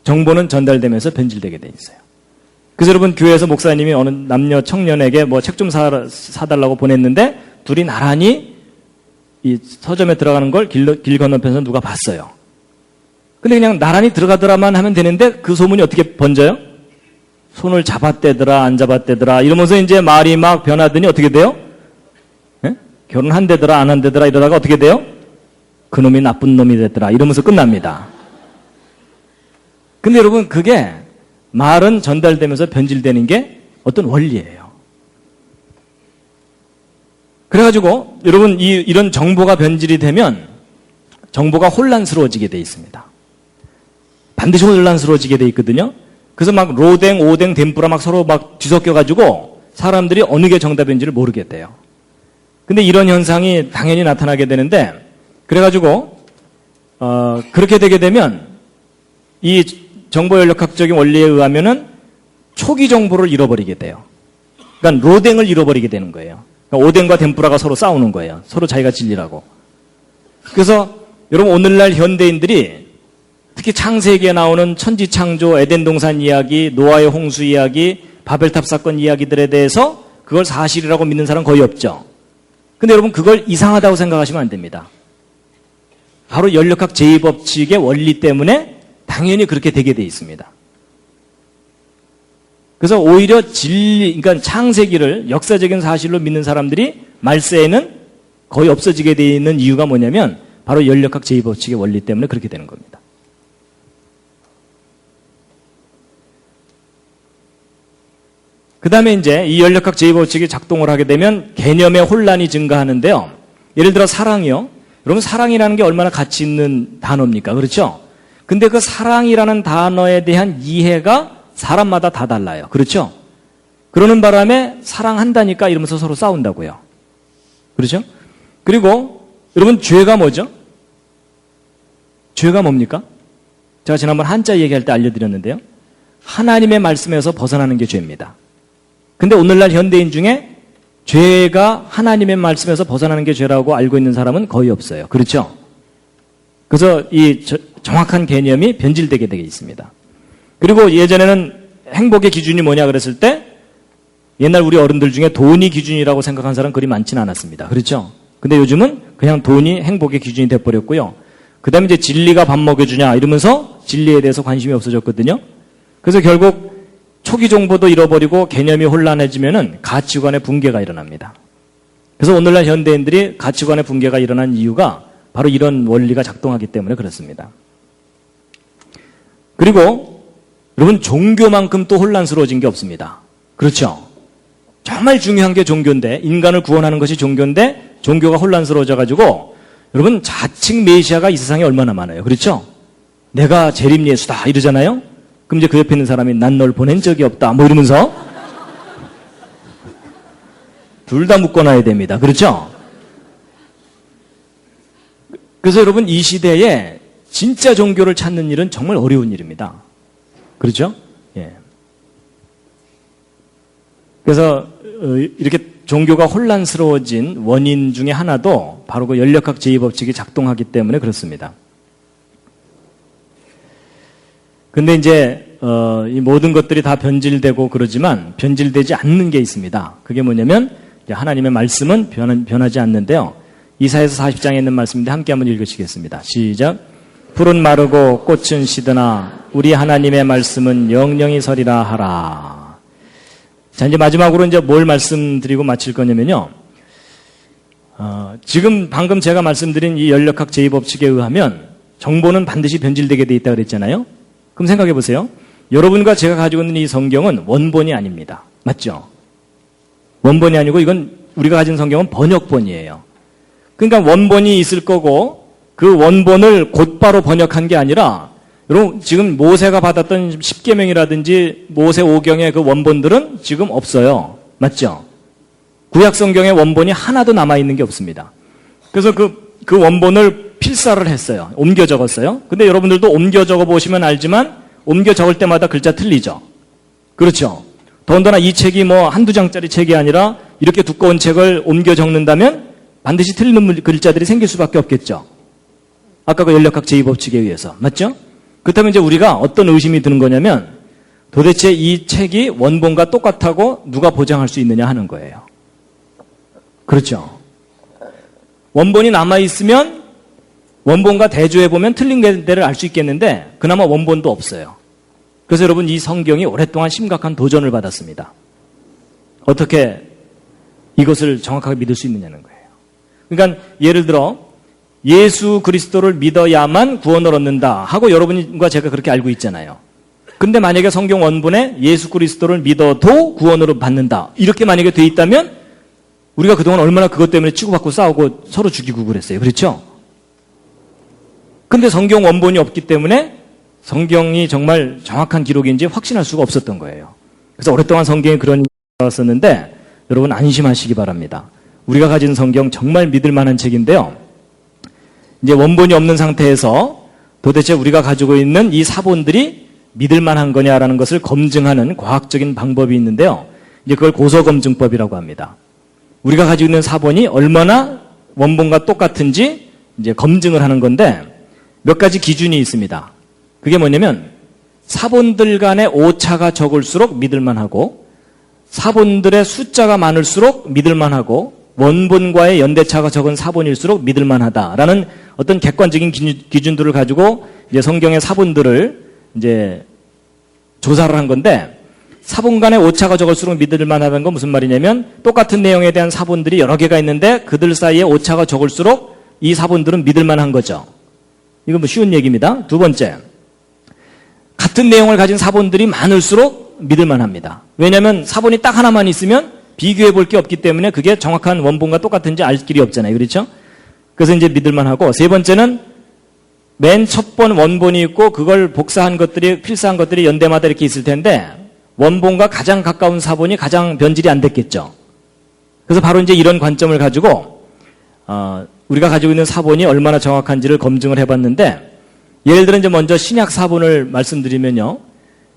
정보는 전달되면서 변질되게 돼 있어요. 그래서 여러분 교회에서 목사님이 어느 남녀 청년에게 뭐 책 좀 사달라고 보냈는데 둘이 나란히 이 서점에 들어가는 걸 길 건너편에서 누가 봤어요. 근데 그냥 나란히 들어가더라만 하면 되는데 그 소문이 어떻게 번져요? 손을 잡았대더라 안 잡았대더라 이러면서 이제 말이 막 변하더니 어떻게 돼요? 예? 결혼한대더라 안 한대더라 이러다가 어떻게 돼요? 그놈이 나쁜 놈이 됐더라 이러면서 끝납니다. 근데 여러분 그게 말은 전달되면서 변질되는 게 어떤 원리예요. 그래가지고 여러분 이런 정보가 변질이 되면 정보가 혼란스러워지게 돼 있습니다. 반드시 혼란스러워지게 돼 있거든요. 그래서 막 로댕, 오댕, 덴뿌라 막 서로 막 뒤섞여가지고 사람들이 어느 게 정답인지를 모르게 돼요. 근데 이런 현상이 당연히 나타나게 되는데 그래가지고 그렇게 되게 되면 이 정보연력학적인 원리에 의하면은 초기 정보를 잃어버리게 돼요. 그러니까 로댕을 잃어버리게 되는 거예요. 그러니까 오뎅과 덴뿌라가 서로 싸우는 거예요. 서로 자기가 진리라고. 그래서 여러분 오늘날 현대인들이 특히 창세기에 나오는 천지창조, 에덴동산 이야기, 노아의 홍수 이야기, 바벨탑 사건 이야기들에 대해서 그걸 사실이라고 믿는 사람 거의 없죠. 근데 여러분 그걸 이상하다고 생각하시면 안 됩니다. 바로 연력학 제2법칙의 원리 때문에 당연히 그렇게 되게 돼 있습니다. 그래서 오히려 그러니까 창세기를 역사적인 사실로 믿는 사람들이 말세에는 거의 없어지게 돼 있는 이유가 뭐냐면 바로 연력학 제2법칙의 원리 때문에 그렇게 되는 겁니다. 그 다음에 이제 이 연력학 제2법칙이 작동을 하게 되면 개념의 혼란이 증가하는데요. 예를 들어 사랑이요. 여러분 사랑이라는 게 얼마나 가치 있는 단어입니까? 그렇죠? 근데 그 사랑이라는 단어에 대한 이해가 사람마다 다 달라요. 그렇죠? 그러는 바람에 사랑한다니까 이러면서 서로 싸운다고요. 그렇죠? 그리고 여러분 죄가 뭐죠? 죄가 뭡니까? 제가 지난번 한자 얘기할 때 알려드렸는데요. 하나님의 말씀에서 벗어나는 게 죄입니다. 근데 오늘날 현대인 중에 죄가 하나님의 말씀에서 벗어나는 게 죄라고 알고 있는 사람은 거의 없어요. 그렇죠? 그래서 이 정확한 개념이 변질되게 되어 있습니다. 그리고 예전에는 행복의 기준이 뭐냐 그랬을 때 옛날 우리 어른들 중에 돈이 기준이라고 생각한 사람 그리 많지는 않았습니다. 그렇죠? 근데 요즘은 그냥 돈이 행복의 기준이 돼버렸고요. 그 다음에 이제 진리가 밥 먹여주냐 이러면서 진리에 대해서 관심이 없어졌거든요. 그래서 결국 초기 정보도 잃어버리고 개념이 혼란해지면은 가치관의 붕괴가 일어납니다. 그래서 오늘날 현대인들이 가치관의 붕괴가 일어난 이유가 바로 이런 원리가 작동하기 때문에 그렇습니다. 그리고 여러분 종교만큼 또 혼란스러워진 게 없습니다. 그렇죠? 정말 중요한 게 종교인데 인간을 구원하는 것이 종교인데 종교가 혼란스러워져 가지고 여러분 자칭 메시아가 이 세상에 얼마나 많아요. 그렇죠? 내가 재림 예수다 이러잖아요. 그럼 이제 그 옆에 있는 사람이 난 널 보낸 적이 없다 뭐 이러면서 둘 다 묶어놔야 됩니다. 그렇죠? 그래서 여러분 이 시대에 진짜 종교를 찾는 일은 정말 어려운 일입니다. 그렇죠? 예. 그래서 이렇게 종교가 혼란스러워진 원인 중에 하나도 바로 그 연력학 제2법칙이 작동하기 때문에 그렇습니다. 근데 이제 이 모든 것들이 다 변질되고 그러지만 변질되지 않는 게 있습니다. 그게 뭐냐면 하나님의 말씀은 변하지 않는데요. 이사야서 40장에 있는 말씀인데 함께 한번 읽으시겠습니다. 시작. 풀은 마르고 꽃은 시드나 우리 하나님의 말씀은 영영이 서리라 하라. 자, 이제 마지막으로 이제 뭘 말씀드리고 마칠 거냐면요. 지금 방금 제가 말씀드린 이 연력학 제2법칙에 의하면 정보는 반드시 변질되게 돼 있다 그랬잖아요. 그럼 생각해 보세요. 여러분과 제가 가지고 있는 이 성경은 원본이 아닙니다. 맞죠? 원본이 아니고 이건 우리가 가진 성경은 번역본이에요. 그러니까 원본이 있을 거고 그 원본을 곧바로 번역한 게 아니라 여러분 지금 모세가 받았던 십계명이라든지 모세 오경의 그 원본들은 지금 없어요. 맞죠? 구약 성경의 원본이 하나도 남아있는 게 없습니다. 그래서 그 원본을 필사를 했어요. 옮겨 적었어요. 근데 여러분들도 옮겨 적어 보시면 알지만 옮겨 적을 때마다 글자 틀리죠. 그렇죠? 더군다나 이 책이 뭐 한두 장짜리 책이 아니라 이렇게 두꺼운 책을 옮겨 적는다면 반드시 틀리는 글자들이 생길 수밖에 없겠죠. 아까 그 연력학 제2법칙에 의해서. 맞죠? 그렇다면 이제 우리가 어떤 의심이 드는 거냐면 도대체 이 책이 원본과 똑같다고 누가 보장할 수 있느냐 하는 거예요. 그렇죠? 원본이 남아있으면 원본과 대조해보면 틀린 데를 알 수 있겠는데 그나마 원본도 없어요. 그래서 여러분 이 성경이 오랫동안 심각한 도전을 받았습니다. 어떻게 이것을 정확하게 믿을 수 있느냐는 거예요. 그러니까 예를 들어 예수 그리스도를 믿어야만 구원을 얻는다 하고 여러분과 제가 그렇게 알고 있잖아요. 근데 만약에 성경 원본에 예수 그리스도를 믿어도 구원으로 받는다 이렇게 만약에 돼 있다면 우리가 그동안 얼마나 그것 때문에 치고받고 싸우고 서로 죽이고 그랬어요. 그렇죠? 근데 성경 원본이 없기 때문에 성경이 정말 정확한 기록인지 확신할 수가 없었던 거예요. 그래서 오랫동안 성경에 그런 일이 나왔었는데 여러분 안심하시기 바랍니다. 우리가 가진 성경 정말 믿을 만한 책인데요. 이제 원본이 없는 상태에서 도대체 우리가 가지고 있는 이 사본들이 믿을 만한 거냐라는 것을 검증하는 과학적인 방법이 있는데요. 이제 그걸 고서검증법이라고 합니다. 우리가 가지고 있는 사본이 얼마나 원본과 똑같은지 이제 검증을 하는 건데 몇 가지 기준이 있습니다. 그게 뭐냐면 사본들 간의 오차가 적을수록 믿을만하고 사본들의 숫자가 많을수록 믿을만하고 원본과의 연대차가 적은 사본일수록 믿을만하다라는 어떤 객관적인 기준들을 가지고 이제 성경의 사본들을 이제 조사를 한 건데 사본 간의 오차가 적을수록 믿을만하다는 건 무슨 말이냐면 똑같은 내용에 대한 사본들이 여러 개가 있는데 그들 사이에 오차가 적을수록 이 사본들은 믿을만한 거죠. 이건 뭐 쉬운 얘기입니다. 두 번째, 같은 내용을 가진 사본들이 많을수록 믿을만합니다. 왜냐하면 사본이 딱 하나만 있으면 비교해 볼 게 없기 때문에 그게 정확한 원본과 똑같은지 알 길이 없잖아요. 그렇죠? 그래서 이제 믿을만하고 세 번째는 맨 첫 번 원본이 있고 그걸 복사한 것들이 필사한 것들이 연대마다 이렇게 있을 텐데 원본과 가장 가까운 사본이 가장 변질이 안 됐겠죠. 그래서 바로 이제 이런 관점을 가지고 우리가 가지고 있는 사본이 얼마나 정확한지를 검증을 해봤는데 예를 들어 이제 먼저 신약 사본을 말씀드리면요.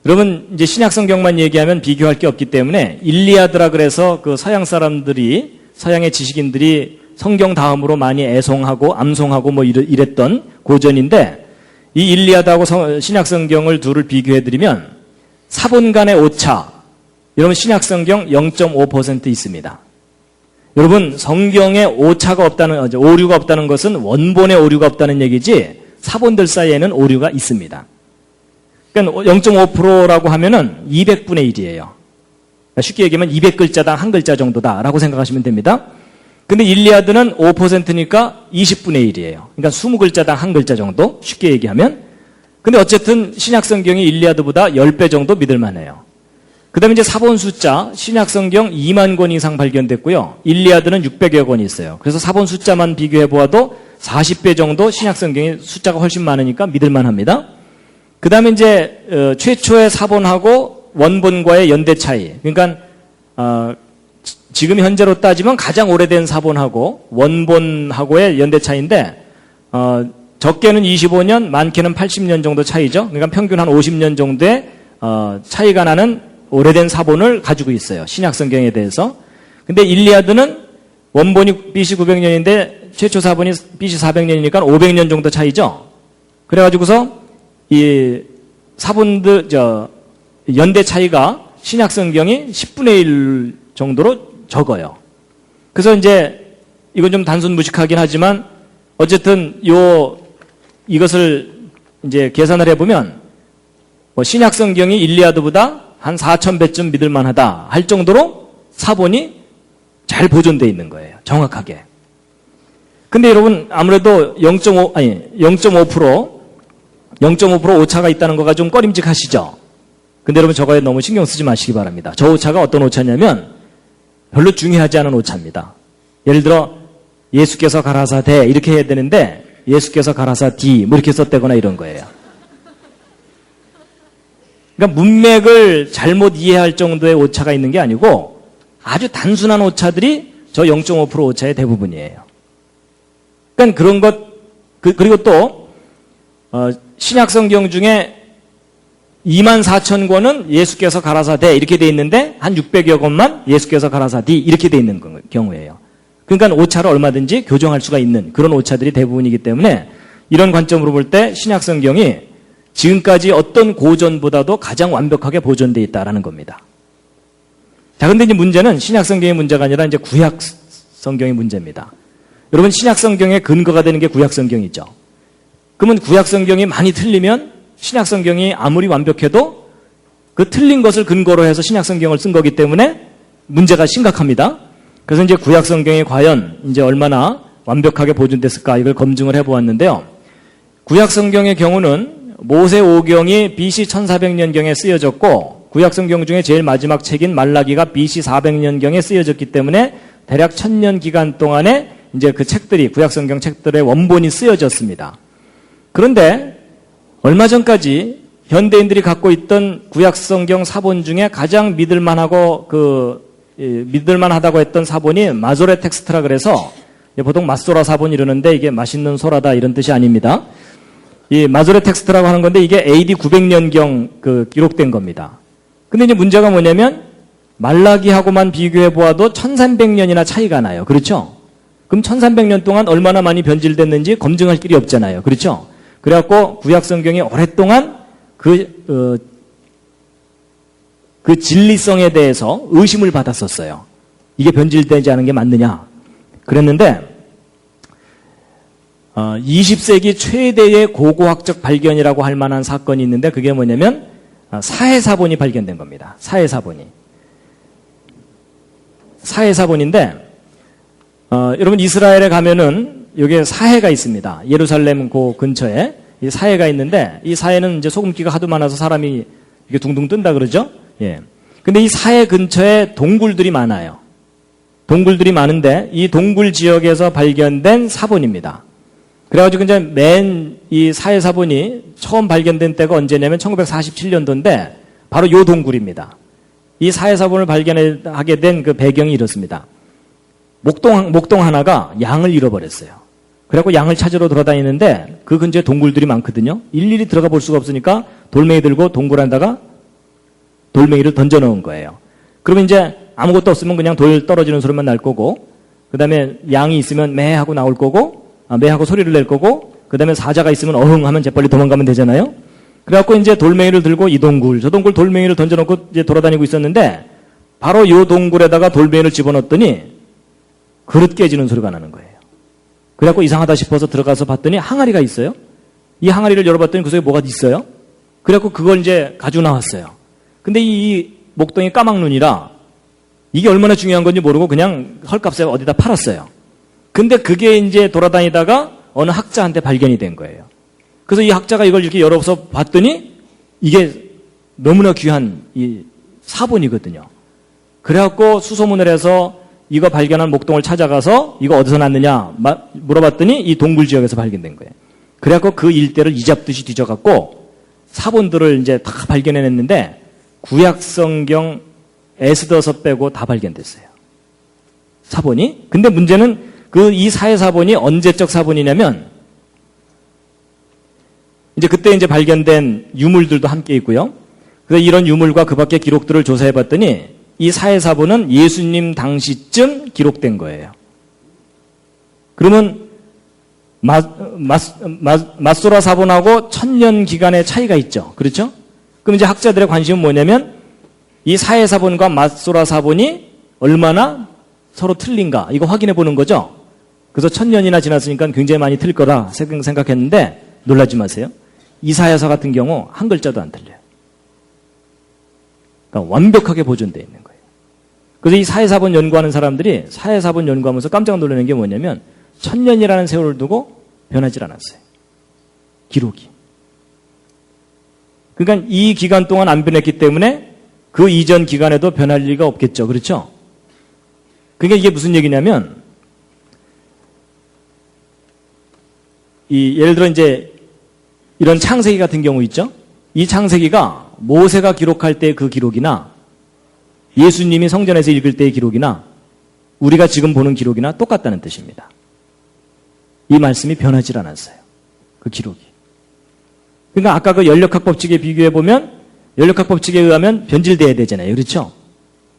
여러분 이제 신약 성경만 얘기하면 비교할 게 없기 때문에 일리아드라 그래서 그 서양 사람들이 서양의 지식인들이 성경 다음으로 많이 애송하고 암송하고 뭐 이랬던 고전인데 이 일리아드하고 신약 성경을 둘을 비교해드리면 사본 간의 오차 여러분 신약 성경 0.5% 있습니다. 여러분 성경에 오차가 없다는 오류가 없다는 것은 원본에 오류가 없다는 얘기지 사본들 사이에는 오류가 있습니다. 그러니까 0.5%라고 하면은 200분의 1이에요. 쉽게 얘기하면 200글자당 한 글자 정도다라고 생각하시면 됩니다. 근데 일리아드는 5%니까 20분의 1이에요. 그러니까 20글자당 한 글자 정도 쉽게 얘기하면. 근데 어쨌든 신약 성경이 일리아드보다 10배 정도 믿을 만해요. 그다음에 이제 사본 숫자 신약 성경 2만 권 이상 발견됐고요. 일리아드는 600여 권이 있어요. 그래서 사본 숫자만 비교해 보아도 40배 정도 신약 성경의 숫자가 훨씬 많으니까 믿을 만합니다. 그다음에 이제 최초의 사본하고 원본과의 연대 차이. 그러니까 지금 현재로 따지면 가장 오래된 사본하고 원본하고의 연대 차이인데 적게는 25년, 많게는 80년 정도 차이죠. 그러니까 평균 한 50년 정도의 차이가 나는 오래된 사본을 가지고 있어요. 신약 성경에 대해서. 근데 일리아드는 원본이 BC 900년인데 최초 사본이 BC 400년이니까 500년 정도 차이죠. 그래가지고서 이 사본들 연대 차이가 신약 성경이 10분의 1 정도로 적어요. 그래서 이제 이건 좀 단순 무식하긴 하지만 어쨌든 이것을 이제 계산을 해보면 신약 성경이 일리아드보다 한 4,000배쯤 믿을만하다 할 정도로 사본이 잘 보존되어 있는 거예요. 정확하게. 근데 여러분 아무래도 0.5% 오차가 있다는 거가 좀 꺼림직하시죠? 근데 여러분 저거에 너무 신경 쓰지 마시기 바랍니다. 저 오차가 어떤 오차냐면 별로 중요하지 않은 오차입니다. 예를 들어 예수께서 가라사대 이렇게 해야 되는데 예수께서 가라사디 뭐 이렇게 썼다거나 이런 거예요. 그러니까 문맥을 잘못 이해할 정도의 오차가 있는 게 아니고 아주 단순한 오차들이 저 0.5% 오차의 대부분이에요. 그러니까 그런 것 그리고 또 신약 성경 중에 24,000권은 예수께서 가라사대 이렇게 돼 있는데 한 600여 권만 예수께서 가라사디 이렇게 돼 있는 경우예요. 그러니까 오차를 얼마든지 교정할 수가 있는 그런 오차들이 대부분이기 때문에 이런 관점으로 볼 때 신약 성경이 지금까지 어떤 고전보다도 가장 완벽하게 보존되어 있다라는 겁니다. 자, 근데 이제 문제는 신약 성경의 문제가 아니라 이제 구약 성경의 문제입니다. 여러분 신약 성경의 근거가 되는 게 구약 성경이죠. 그러면 구약 성경이 많이 틀리면 신약 성경이 아무리 완벽해도 그 틀린 것을 근거로 해서 신약 성경을 쓴 거기 때문에 문제가 심각합니다. 그래서 이제 구약 성경이 과연 이제 얼마나 완벽하게 보존됐을까 이걸 검증을 해보았는데요. 구약 성경의 경우는 모세 오경이 BC 1400년경에 쓰여졌고 구약 성경 중에 제일 마지막 책인 말라기가 BC 400년경에 쓰여졌기 때문에 대략 1000년 기간 동안에 이제 그 책들이 구약 성경 책들의 원본이 쓰여졌습니다. 그런데 얼마 전까지 현대인들이 갖고 있던 구약 성경 사본 중에 가장 믿을만하다고 했던 사본이 마소레 텍스트라 그래서 보통 맛소라 사본 이러는데 이게 맛있는 소라다 이런 뜻이 아닙니다. 이 마소레 텍스트라고 하는 건데 이게 AD 900년경 기록된 겁니다. 근데 이제 문제가 뭐냐면 말라기하고만 비교해 보아도 1300년이나 차이가 나요. 그렇죠? 그럼 1300년 동안 얼마나 많이 변질됐는지 검증할 길이 없잖아요. 그렇죠? 그래갖고 구약 성경이 오랫동안 그 진리성에 대해서 의심을 받았었어요. 이게 변질되지 않은 게 맞느냐. 그랬는데 20세기 최대의 고고학적 발견이라고 할 만한 사건이 있는데 그게 뭐냐면 사해사본이 발견된 겁니다. 사해사본인데 여러분 이스라엘에 가면은 여기에 사해가 있습니다. 예루살렘 그 근처에 이 사해가 있는데 이 사해는 이제 소금기가 하도 많아서 사람이 이게 둥둥 뜬다 그러죠. 예. 근데 이 사해 근처에 동굴들이 많아요. 동굴들이 많은데 이 동굴 지역에서 발견된 사본입니다. 그래가지고 이제 맨 이 사해 사본이 처음 발견된 때가 언제냐면 1947년도인데 바로 요 동굴입니다. 이 사해 사본을 발견하게 된 그 배경이 이렇습니다. 목동 하나가 양을 잃어버렸어요. 그래갖고 양을 찾으러 돌아다니는데 그 근처에 동굴들이 많거든요. 일일이 들어가 볼 수가 없으니까 돌멩이 들고 동굴 안다가 돌멩이를 던져 넣은 거예요. 그러면 이제 아무것도 없으면 그냥 돌 떨어지는 소리만 날 거고, 그 다음에 양이 있으면 매 하고 나올 거고, 매 하고 소리를 낼 거고, 그 다음에 사자가 있으면 어흥 하면 재빨리 도망가면 되잖아요. 그래갖고 이제 돌멩이를 들고 이 동굴, 저 동굴 돌멩이를 던져놓고 이제 돌아다니고 있었는데, 바로 요 동굴에다가 돌멩이를 집어넣었더니, 그릇 깨지는 소리가 나는 거예요. 그래갖고 이상하다 싶어서 들어가서 봤더니 항아리가 있어요. 이 항아리를 열어봤더니 그 속에 뭐가 있어요. 그래갖고 그걸 이제 가지고 나왔어요. 근데 이 목동이 까막눈이라 이게 얼마나 중요한 건지 모르고 그냥 헐값에 어디다 팔았어요. 근데 그게 이제 돌아다니다가 어느 학자한테 발견이 된 거예요. 그래서 이 학자가 이걸 이렇게 열어서 봤더니 이게 너무나 귀한 이 사본이거든요. 그래갖고 수소문을 해서 이거 발견한 목동을 찾아가서 이거 어디서 났느냐 물어봤더니 이 동굴 지역에서 발견된 거예요. 그래갖고 그 일대를 이잡듯이 뒤져갖고 사본들을 이제 다 발견해냈는데 구약 성경 에스더서 빼고 다 발견됐어요. 사본이. 근데 문제는 이 사해 사본이 언제적 사본이냐면 이제 그때 이제 발견된 유물들도 함께 있고요. 그래서 이런 유물과 그 밖의 기록들을 조사해 봤더니 이 사해사본은 예수님 당시쯤 기록된 거예요. 그러면 맞소라 사본하고 1000년 기간의 차이가 있죠. 그렇죠? 그럼 이제 학자들의 관심은 뭐냐면 이 사해사본과 맞소라 사본이 얼마나 서로 틀린가 이거 확인해 보는 거죠. 그래서 1000년이나 지났으니까 굉장히 많이 틀릴 거라 생각했는데 놀라지 마세요. 이사야서 같은 경우 한 글자도 안 틀려요. 그러니까 완벽하게 보존되어 있는 거예요. 그래서 이 사해사본 연구하는 사람들이 사해사본 연구하면서 깜짝 놀라는 게 뭐냐면 1000년이라는 세월을 두고 변하지 않았어요. 기록이. 그러니까 이 기간 동안 안 변했기 때문에 그 이전 기간에도 변할 리가 없겠죠. 그렇죠? 그러니까 이게 무슨 얘기냐면 예를 들어 이제 이런 창세기 같은 경우 있죠? 이 창세기가 모세가 기록할 때 그 기록이나 예수님이 성전에서 읽을 때의 기록이나 우리가 지금 보는 기록이나 똑같다는 뜻입니다. 이 말씀이 변하지 않았어요. 그 기록이. 그러니까 아까 그 연력학 법칙에 비교해 보면 연력학 법칙에 의하면 변질돼야 되잖아요. 그렇죠?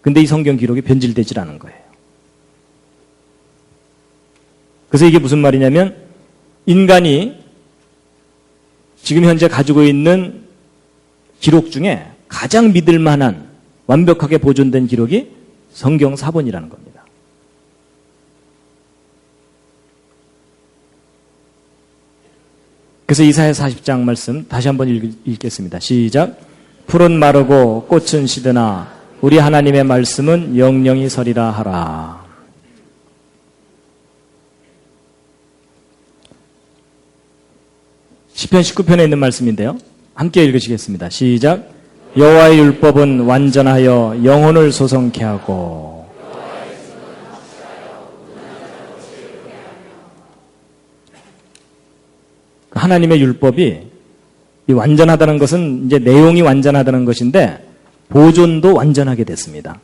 근데 이 성경 기록이 변질되질 않은 거예요. 그래서 이게 무슨 말이냐면 인간이 지금 현재 가지고 있는 기록 중에 가장 믿을 만한 완벽하게 보존된 기록이 성경 사본이라는 겁니다. 그래서 이사야 40장 말씀 다시 한번 읽겠습니다. 시작. 풀은 마르고 꽃은 시드나 우리 하나님의 말씀은 영영이 서리라 하라. 시편 19편에 있는 말씀인데요. 함께 읽으시겠습니다. 시작. 여호와의 율법은 완전하여 영혼을 소성케 하고 하나님의 율법이 이 완전하다는 것은 이제 내용이 완전하다는 것인데 보존도 완전하게 됐습니다.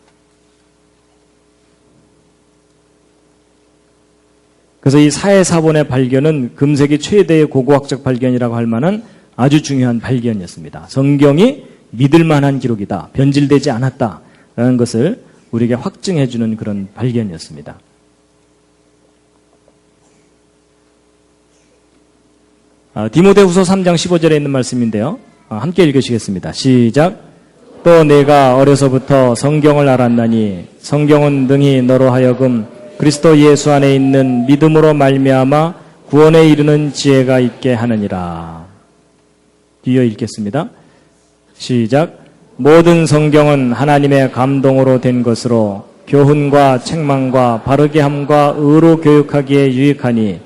그래서 이 사해사본의 발견은 금세기 최대의 고고학적 발견이라고 할 만한 아주 중요한 발견이었습니다. 성경이 믿을 만한 기록이다. 변질되지 않았다라는 것을 우리에게 확증해주는 그런 발견이었습니다. 디모데후서 3장 15절에 있는 말씀인데요. 함께 읽으시겠습니다. 시작. 또 내가 어려서부터 성경을 알았나니 성경은 능히 너로 하여금 그리스도 예수 안에 있는 믿음으로 말미암아 구원에 이르는 지혜가 있게 하느니라. 뒤이어 읽겠습니다. 시작. 모든 성경은 하나님의 감동으로 된 것으로 교훈과 책망과 바르게 함과 의로 교육하기에 유익하니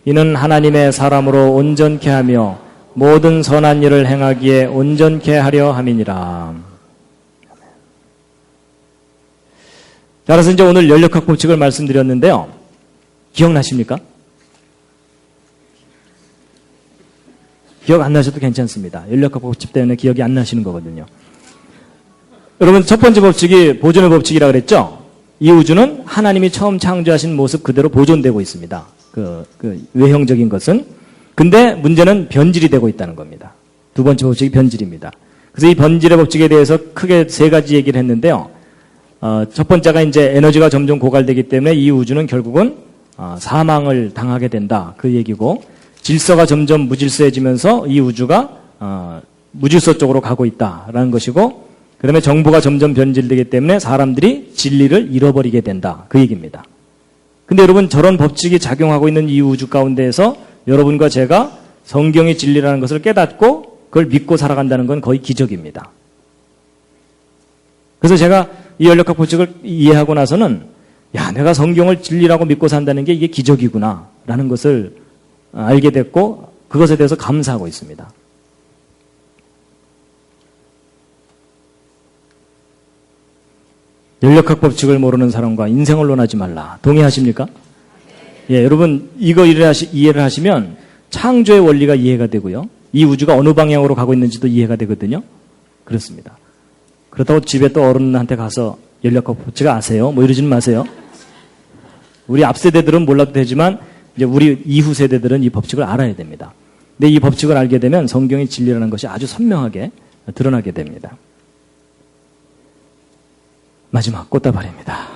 이는 하나님의 사람으로 온전케 하며 모든 선한 일을 행하기에 온전케 하려 함이니라. 따라서 이제 오늘 연력학 법칙을 말씀드렸는데요. 기억나십니까? 기억 안 나셔도 괜찮습니다. 연력학 법칙 때문에 기억이 안 나시는 거거든요. 여러분 첫 번째 법칙이 보존의 법칙이라고 그랬죠? 이 우주는 하나님이 처음 창조하신 모습 그대로 보존되고 있습니다. 그 외형적인 것은. 근데 문제는 변질이 되고 있다는 겁니다. 두 번째 법칙이 변질입니다. 그래서 이 변질의 법칙에 대해서 크게 세 가지 얘기를 했는데요. 첫 번째가 이제 에너지가 점점 고갈되기 때문에 이 우주는 결국은 사망을 당하게 된다. 그 얘기고 질서가 점점 무질서해지면서 이 우주가 무질서 쪽으로 가고 있다라는 것이고 그 다음에 정보가 점점 변질되기 때문에 사람들이 진리를 잃어버리게 된다. 그 얘기입니다. 근데 여러분 저런 법칙이 작용하고 있는 이 우주 가운데에서 여러분과 제가 성경의 진리라는 것을 깨닫고 그걸 믿고 살아간다는 건 거의 기적입니다. 그래서 제가 이 연력학 법칙을 이해하고 나서는 내가 성경을 진리라고 믿고 산다는 게 이게 기적이구나 라는 것을 알게 됐고 그것에 대해서 감사하고 있습니다. 연력학 법칙을 모르는 사람과 인생을 논하지 말라. 동의하십니까? 예, 여러분 이거 이해를 하시면 창조의 원리가 이해가 되고요. 이 우주가 어느 방향으로 가고 있는지도 이해가 되거든요. 그렇습니다. 그렇다고 집에 또 어른한테 가서 연력학 법칙 아세요? 뭐 이러지는 마세요. 우리 앞 세대들은 몰라도 되지만 이제 우리 이후 세대들은 이 법칙을 알아야 됩니다. 근데 이 법칙을 알게 되면 성경의 진리라는 것이 아주 선명하게 드러나게 됩니다. 마지막 꽃다발입니다.